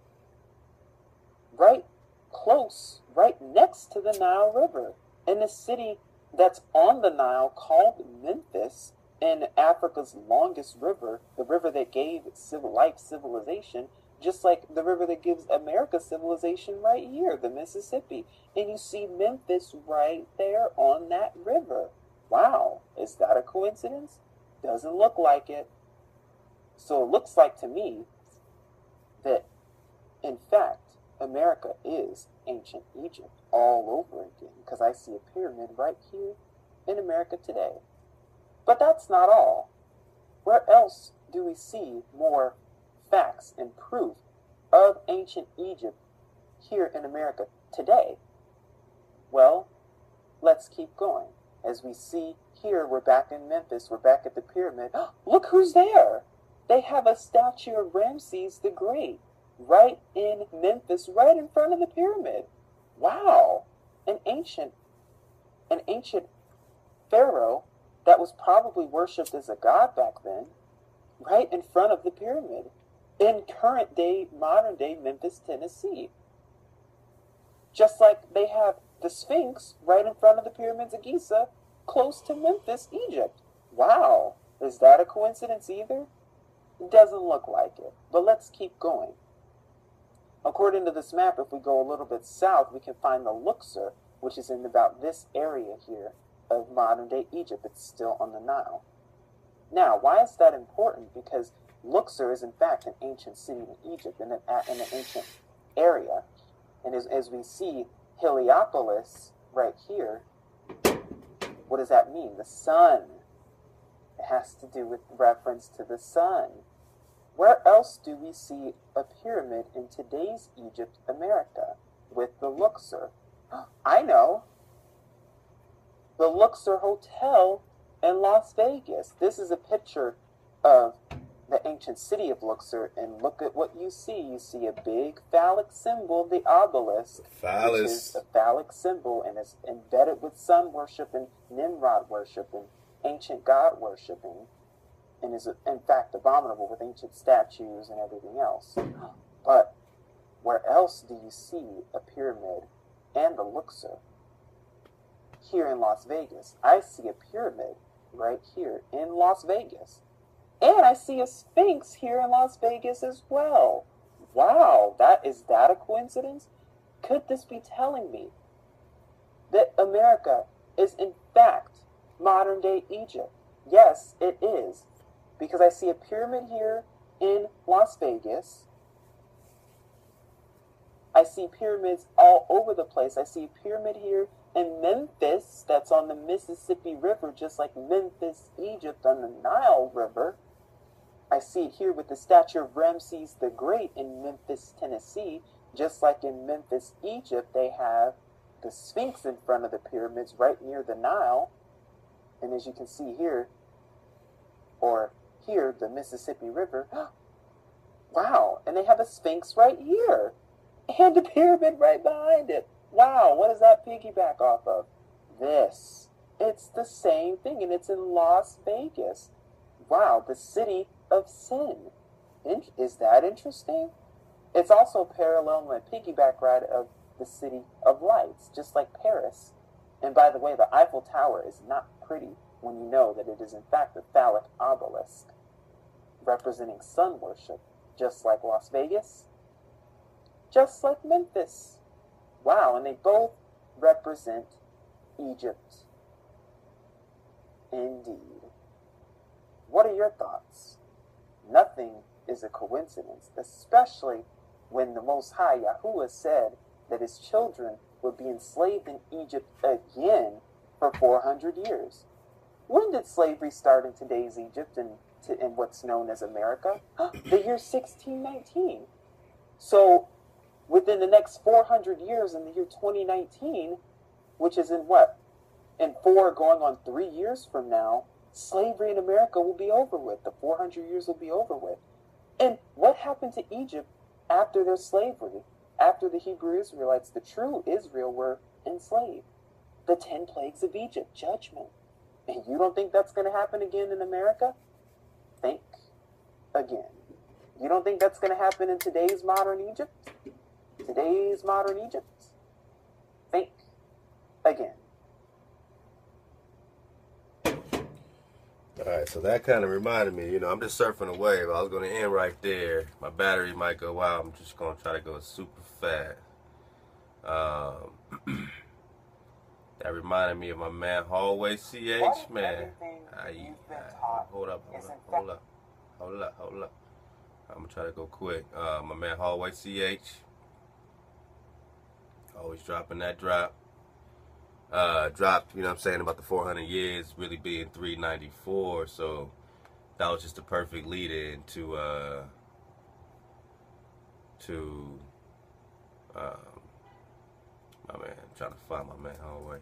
right close, right next to the Nile River, in the city that's on the Nile called Memphis, in Africa's longest river, the river that gave life civilization, just like the river that gives America civilization right here, the Mississippi. And you see Memphis right there on that river. Wow, is that a coincidence? Doesn't look like it. So it looks like to me that, in fact, America is ancient Egypt all over again, because I see a pyramid right here in America today. But that's not all. Where else do we see more facts and proof of ancient Egypt here in America today? Well, let's keep going. As we see here, we're back in Memphis, we're back at the pyramid. Look who's there! They have a statue of Ramses the Great right in Memphis, right in front of the pyramid. Wow! An ancient pharaoh that was probably worshipped as a god back then, right in front of the pyramid, in current day, modern day Memphis, Tennessee. Just like they have the Sphinx right in front of the pyramids of Giza, close to Memphis, Egypt. Wow, is that a coincidence either? It doesn't look like it, but let's keep going. According to this map, if we go a little bit south, we can find the Luxor, which is in about this area here of modern-day Egypt. It's still on the Nile. Now, why is that important? Because Luxor is, in fact, an ancient city in Egypt, in an ancient area. And as we see Heliopolis right here, what does that mean? The sun. It has to do with reference to the sun. Where else do we see a pyramid in today's Egypt, America, with the Luxor? I know. The Luxor Hotel in Las Vegas. This is a picture of the ancient city of Luxor, and look at what you see. You see a big phallic symbol, the obelisk, which is a phallic symbol, and it's embedded with sun worship and Nimrod worship and ancient god worshiping, and is in fact abominable with ancient statues and everything else. But where else do you see a pyramid and the Luxor? Here in Las Vegas. I see a pyramid right here in Las Vegas. And I see a Sphinx here in Las Vegas as well. Wow, is that a coincidence? Could this be telling me that America is in fact modern day Egypt? Yes, it is. Because I see a pyramid here in Las Vegas. I see pyramids all over the place. I see a pyramid here in Memphis that's on the Mississippi River, just like Memphis, Egypt on the Nile River. I see it here with the statue of Ramses the Great in Memphis, Tennessee. Just like in Memphis, Egypt, they have the Sphinx in front of the pyramids right near the Nile. And as you can see here, or here, the Mississippi River. Wow, and they have a Sphinx right here. And a pyramid right behind it. Wow, what does that piggyback off of? This. It's the same thing, and it's in Las Vegas. Wow, the city of sin. Is that interesting? It's also parallel my piggyback ride of the city of lights, just like Paris. And by the way, the Eiffel Tower is not pretty when you know that it is in fact a phallic obelisk representing sun worship, just like Las Vegas, just like Memphis. Wow, and they both represent Egypt. Indeed. What are your thoughts? Nothing is a coincidence, especially when the Most High Yahuwah said that his children would be enslaved in Egypt again for 400 years. When did slavery start in today's Egypt and in what's known as America? The year 1619. So within the next 400 years, in the year 2019, which is in what? In 4 going on 3 years from now, slavery in America will be over with. The 400 years will be over with. And what happened to Egypt after their slavery? After the Hebrew Israelites, the true Israel, were enslaved? The 10 plagues of Egypt, judgment. And you don't think that's going to happen again in America? Think again. You don't think that's going to happen in today's modern Egypt? Today's modern Egypt? Think again. All right, so that kind of reminded me, I'm just surfing a wave. I was going to end right there. My battery might go out. I'm just going to try to go super fast. That reminded me of my man Hallway CH, man. Hold up. I'm going to try to go quick. My man Hallway CH. Always dropping that drop. Dropped, about the 400 years really being 394. So that was just the perfect lead in to my man. I'm trying to find my man Hallway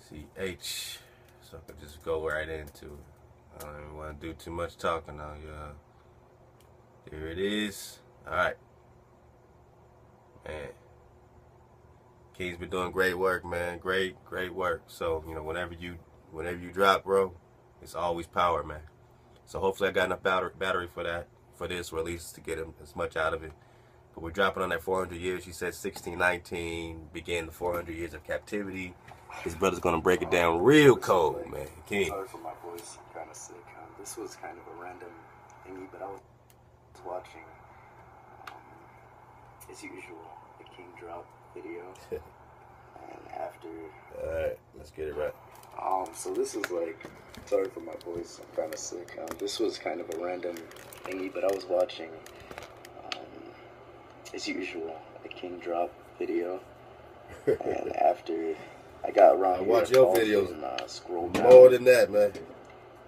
CH, so I can just go right into it. I don't even want to do too much talking now, y'all. Here it is. Alright. Man. King's been doing great work, man. Great work. So, whenever you drop, bro, it's always power, man. So hopefully I got enough battery for this, or at least to get as much out of it. But we're dropping on that 400 years. She said 1619 began the 400 years of captivity. His brother's gonna break it down real cold, man. King. Sorry for my voice, I'm kind of sick. This was kind of a random thingy, but I was watching, as usual, the kingdrop video. And after... Alright, let's get it right. So this is like... Sorry for my voice, I'm kind of sick. This was kind of a random thingy, but I was watching, as usual, the kingdrop video. And after... I got around. I watch your videos. And, scroll down. More than that, man.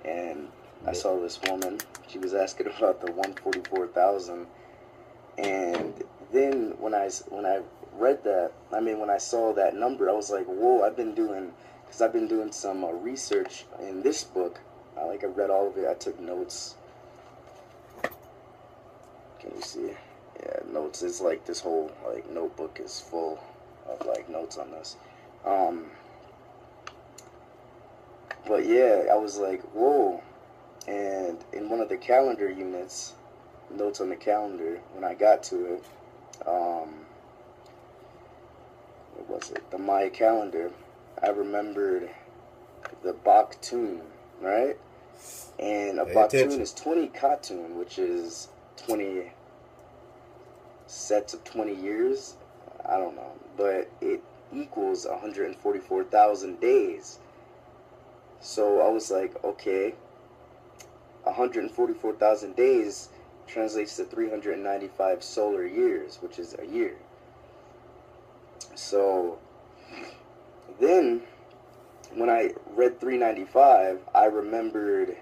And I saw this woman. She was asking about the 144,000. And then when I read that, when I saw that number, I was like, whoa! I've been doing some research in this book. I read all of it. I took notes. Can you see? Yeah, notes. It's like this whole notebook is full of notes on this. But yeah, I was like, whoa. And in one of the calendar units, notes on the calendar, when I got to it, what was it? The Maya calendar, I remembered the Baktun, right? And a Baktun is 20 Katun, which is 20 sets of 20 years. I don't know. But it equals 144,000 days. So I was like, okay, 144,000 days translates to 395 solar years, which is a year. So then when I read 395, I remembered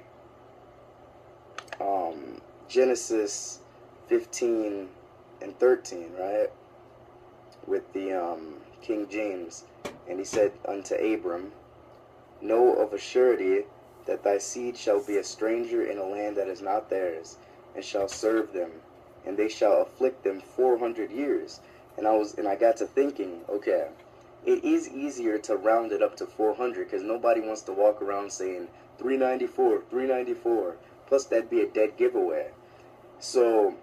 Genesis 15 and 13, right? With the King James. And he said unto Abram, know of a surety that thy seed shall be a stranger in a land that is not theirs, and shall serve them, and they shall afflict them 400 years. And I got to thinking, okay, it is easier to round it up to 400 because nobody wants to walk around saying 394, 394. Plus, that'd be a dead giveaway. So,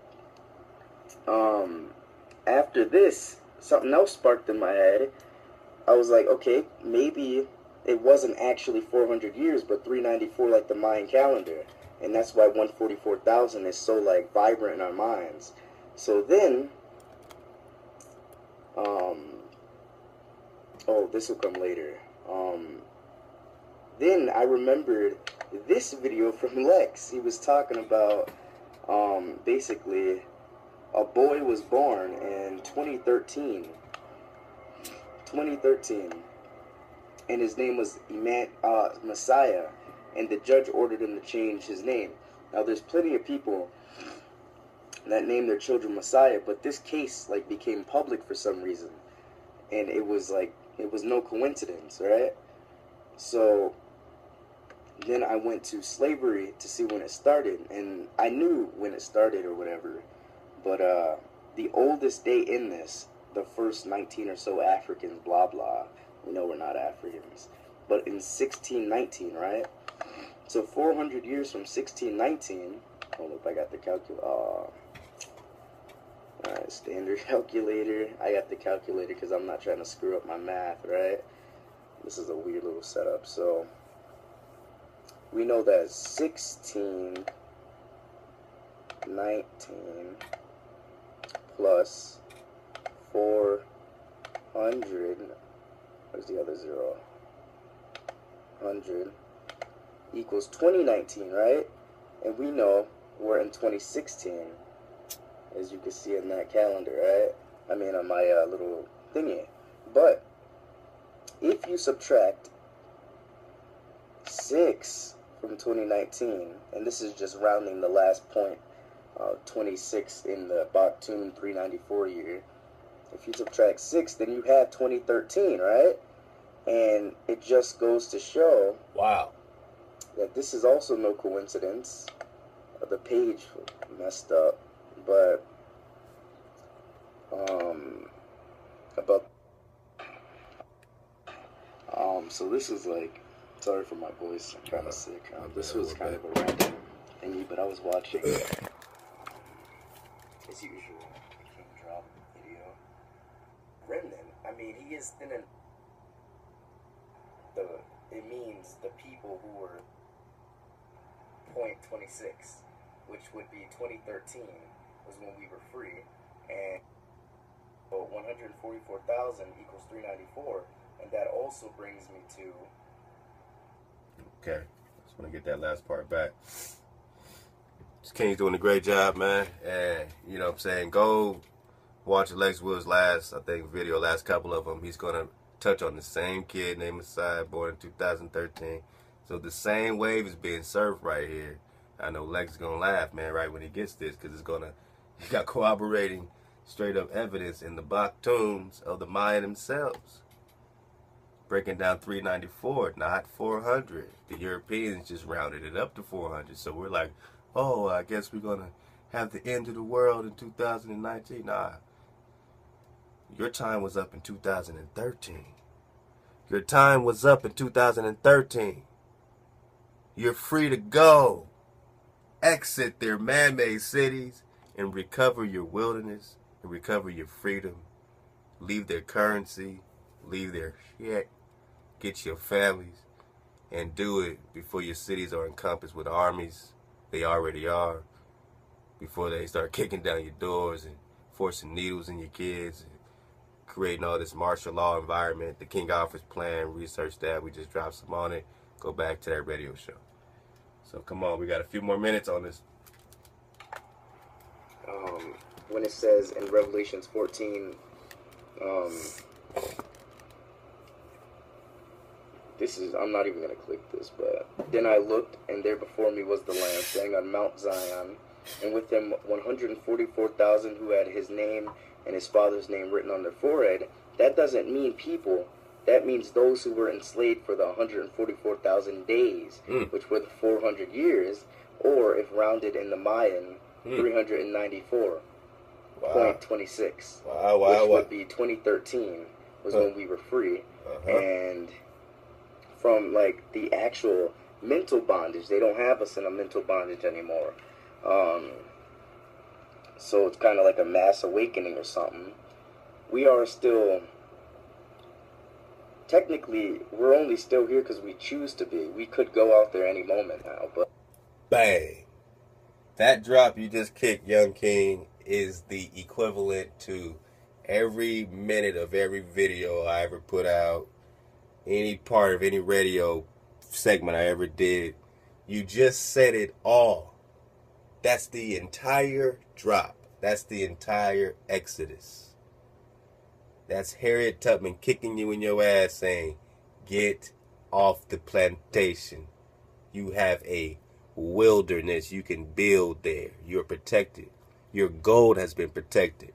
after this, something else sparked in my head. I was like, okay, maybe it wasn't actually 400 years, but 394 like the Mayan calendar. And that's why 144,000 is so vibrant in our minds. So then, this will come later. Then I remembered this video from Lex. He was talking about, basically, a boy was born in 2013. And his name was Messiah, and the judge ordered him to change his name. Now, there's plenty of people that name their children Messiah, but this case became public for some reason, and it was no coincidence, right? So then I went to slavery to see when it started, and I knew when it started or whatever, but the oldest day in this, the first 19 or so Africans, blah blah. We know we're not Africans. but in 1619, right? So 400 years from 1619, hold up, I got the calculator. Alright, standard calculator. I got the calculator because I'm not trying to screw up my math, right? This is a weird little setup. So we know that 1619 plus 400, where's the other zero? 100 equals 2019, right? And we know we're in 2016, as you can see in that calendar, right? I mean, on my little thingy. But if you subtract 6 from 2019, and this is just rounding the last point, 26 in the Baktun 394 year. If you subtract 6, then you have 2013, right? And it just goes to show, wow, that this is also no coincidence. The page messed up, but about so this is like, sorry for my voice, I'm kind of sick. This was kind of a random thingy, but I was watching as usual the kingdrop video. Remnant, I mean, he is in an it means the people who were .26, which would be 2013 was when we were free, and 144,000 equals 394, and that also brings me to. Okay, just want to get that last part back. King's doing a great job, man, and you know what I'm saying, go watch Lex Wood's last, I think, video, last couple of them. He's gonna touch on the same kid named Messiah, born in 2013. So the same wave is being surfed right here. I know Lex is gonna laugh, man, right when he gets this, because it's gonna, he got corroborating straight up evidence in the Baktums of the Maya themselves, breaking down 394, not 400. The Europeans just rounded it up to 400. So we're like, oh, I guess we're gonna have the end of the world in 2019. Nah. Your time was up in 2013. Your time was up in 2013. You're free to go. Exit their man-made cities and recover your wilderness and recover your freedom. Leave their currency. Leave their shit. Get your families and do it before your cities are encompassed with armies. They already are. Before they start kicking down your doors and forcing needles in your kids and creating all this martial law environment. The King Office plan, research that. We just dropped some on it. Go back to that radio show. So come on, we got a few more minutes on this. When it says in Revelations 14, this is, I'm not even going to click this, but then I looked, and there before me was the Lamb standing on Mount Zion, and with him 144,000 who had his name and his father's name written on their forehead. That doesn't mean people. That means those who were enslaved for the 144,000 days, which were the 400 years, or if rounded in the Mayan, 394.26, which would be 2013 was when we were free. And from like the actual mental bondage, they don't have us in a mental bondage anymore. So it's kind of like a mass awakening or something. We are still, technically, we're only still here because we choose to be. We could go out there any moment now, but. Bang. That drop you just kicked, Young King, is the equivalent to every minute of every video I ever put out, any part of any radio segment I ever did. You just said it all. That's the entire drop. That's the entire Exodus. That's Harriet Tubman kicking you in your ass saying, get off the plantation. You have a wilderness. You can build there. You're protected. Your gold has been protected.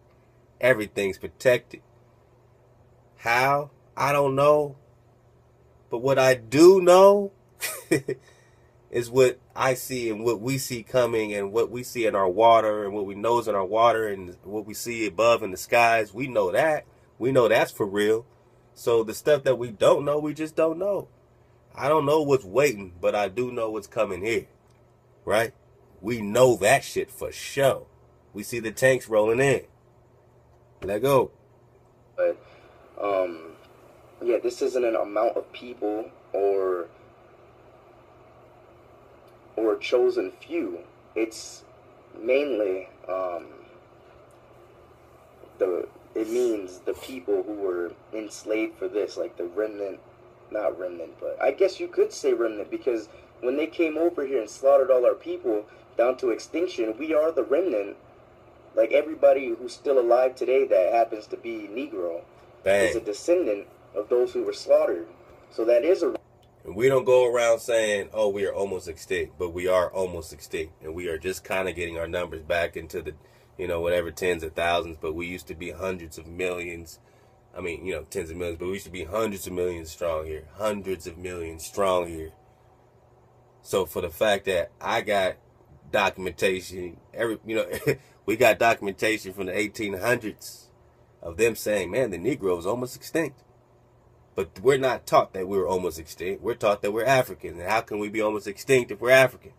Everything's protected. How? I don't know. But what I do know is what I see and what we see coming and what we see in our water and what we know is in our water and what we see above in the skies. We know that. We know that's for real. So the stuff that we don't know, we just don't know. I don't know what's waiting, but I do know what's coming here, right? We know that shit for sure. We see the tanks rolling in. Let go. But yeah, this isn't an amount of people or a chosen few. It's mainly it means the people who were enslaved for this, like the remnant, not remnant, but I guess you could say remnant, because when they came over here and slaughtered all our people down to extinction, we are the remnant. Like everybody who's still alive today that happens to be Negro is a descendant of those who were slaughtered. So that is a... And we don't go around saying, oh, we are almost extinct, but we are almost extinct. And we are just kind of getting our numbers back into the, whatever, tens of thousands. But we used to be hundreds of millions. I mean, tens of millions. But we used to be hundreds of millions strong here. Hundreds of millions strong here. So for the fact that I got documentation, we got documentation from the 1800s of them saying, man, the Negro is almost extinct. But we're not taught that we're almost extinct. We're taught that we're African. And how can we be almost extinct if we're African?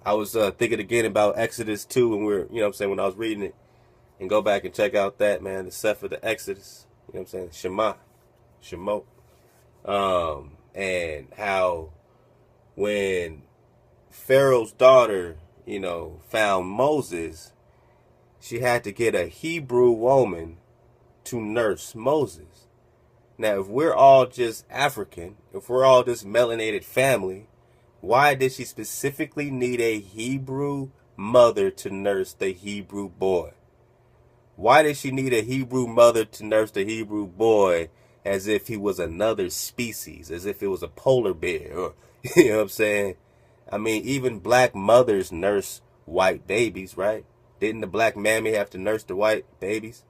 I was thinking again about Exodus 2 when when I was reading it. And go back and check out that, man, the Sefer, the Exodus. Shema. Shemot. And how when Pharaoh's daughter, found Moses, she had to get a Hebrew woman to nurse Moses. Now, if we're all just African, if we're all this melanated family, why did she specifically need a Hebrew mother to nurse the Hebrew boy? Why did she need a Hebrew mother to nurse the Hebrew boy as if he was another species, as if it was a polar bear? Or, you know what I'm saying? I mean, even black mothers nurse white babies, right? Didn't the black mammy have to nurse the white babies?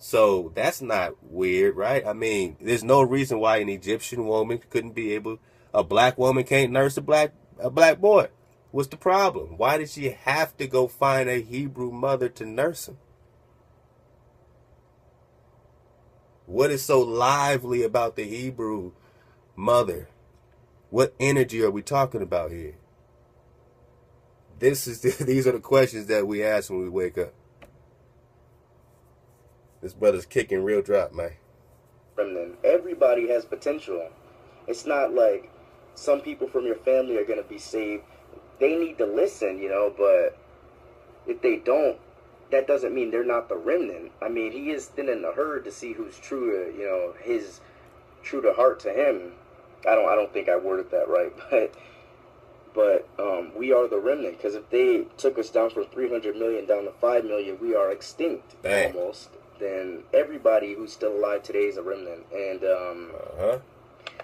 So that's not weird, right? I mean, there's no reason why an Egyptian woman couldn't be able, a black woman can't nurse a black boy. What's the problem? Why did she have to go find a Hebrew mother to nurse him? What is so lively about the Hebrew mother? What energy are we talking about here? These are the questions that we ask when we wake up. This brother's kicking real drop, man. Everybody has potential. It's not like some people from your family are going to be saved. They need to listen, but if they don't, that doesn't mean they're not the remnant. I mean, he is thinning the herd to see who's true to, his true to heart to him. I don't think I worded that right, but we are the remnant, because if they took us down from 300 million down to 5 million, we are extinct almost. Then everybody who's still alive today is a remnant. And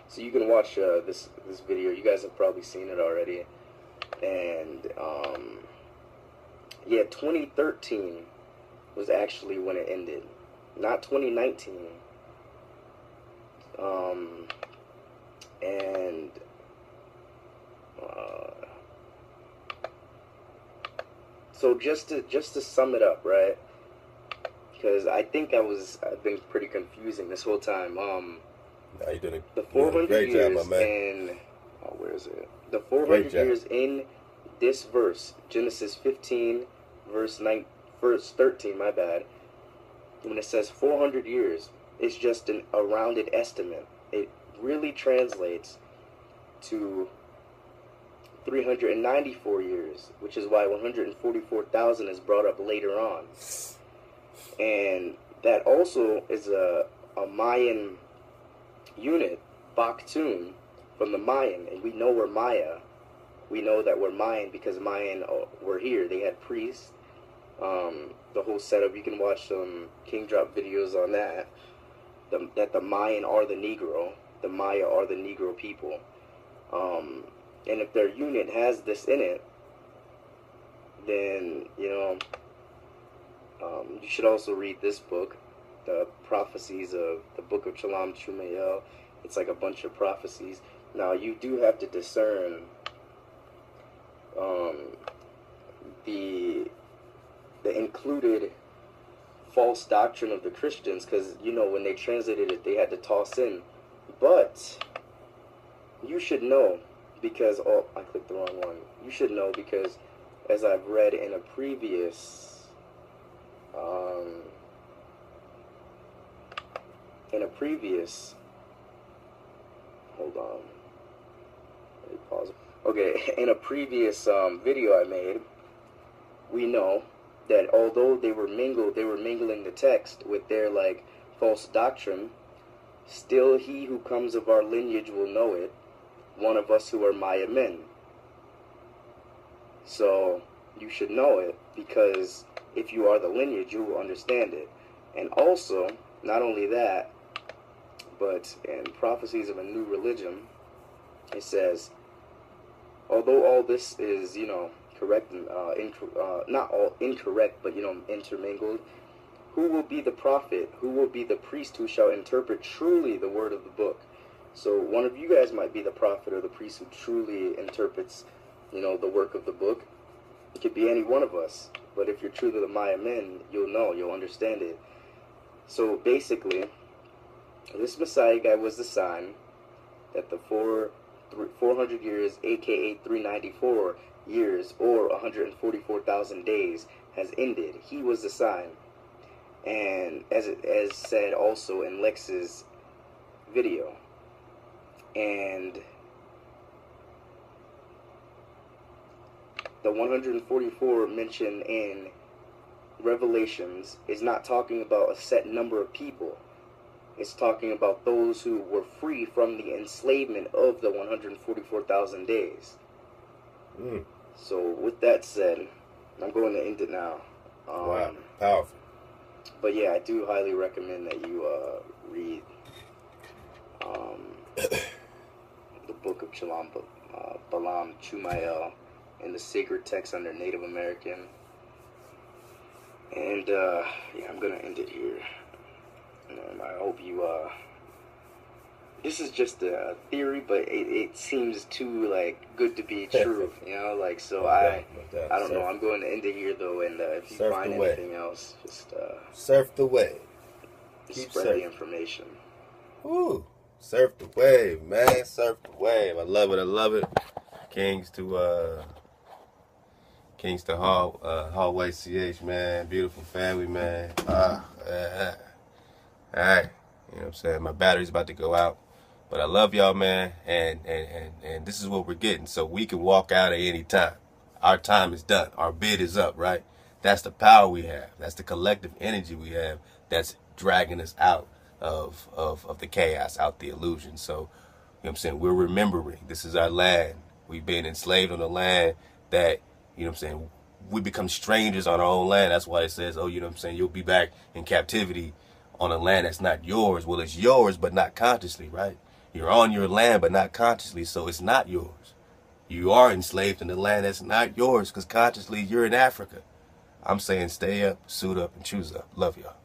so you can watch this video. You guys have probably seen it already. And yeah, 2013 was actually when it ended, not 2019. And so just to sum it up, right? Because I think I've been pretty confusing this whole time. You did the 400 great years job, my man. in where is it? The 400 years in this verse, Genesis 15, verse 13. My bad. When it says 400 years, it's just a rounded estimate. It really translates to 394 years, which is why 144,000 is brought up later on. And that also is a Mayan unit, Baktun, from the Mayan. And we know we're Maya. We know that we're Mayan because Mayan were here. They had priests. The whole setup, you can watch some kingdrop videos on that. That the Mayan are the Negro. The Maya are the Negro people. And if their unit has this in it, then, you should also read this book, the prophecies of the book of Chalam Chumayel. It's like a bunch of prophecies. Now, you do have to discern the included false doctrine of the Christians, because, when they translated it, they had to toss in But you should know because, oh, I clicked the wrong one. You should know because, as I've read in a previous, hold on, let me pause. Okay, in a previous video I made, we know that although they were mingling the text with their like false doctrine, still he who comes of our lineage will know it, one of us who are Maya men. So you should know it, because if you are the lineage, you will understand it. And also, not only that, but in Prophecies of a New Religion, it says, although all this is, correct and not all incorrect, but intermingled, who will be the prophet? Who will be the priest who shall interpret truly the word of the book? So one of you guys might be the prophet or the priest who truly interprets, the work of the book. It could be any one of us. But if you're true to the Maya men, you'll know, you'll understand it. So basically, this Messiah guy was the sign that the 400 years, aka 394 years, or 144,000 days, has ended. He was the sign. And as said also in Lex's video. And the 144 mentioned in Revelations is not talking about a set number of people. It's talking about those who were free from the enslavement of the 144,000 days. So with that said, I'm going to end it now. Wow, powerful. But yeah, I do highly recommend that you read the book of Balaam Chumael in the sacred text under Native American. And yeah, I'm gonna end it here. I hope you this is just a theory, but it seems too good to be true, so I don't know. I'm going to end it here though, and if you find anything else, just surf the wave. Keep spread the information. Woo! Surf the wave, man. Surf the wave. I love it. I love it. Kings to Hallway CH, man. Beautiful family, man. All right. You know what I'm saying? My battery's about to go out. But I love y'all, man. And this is what we're getting. So we can walk out at any time. Our time is done. Our bid is up, right? That's the power we have. That's the collective energy we have that's dragging us out of the chaos, out the illusion. So, you know what I'm saying? We're remembering. This is our land. We've been enslaved on the land that, you know what I'm saying, we become strangers on our own land. That's why it says, oh, you know what I'm saying, you'll be back in captivity on a land that's not yours. Well, it's yours, but not consciously, right? You're on your land, but not consciously, so it's not yours. You are enslaved in the land that's not yours, because consciously you're in Africa. I'm saying stay up, suit up, and choose up. Love y'all.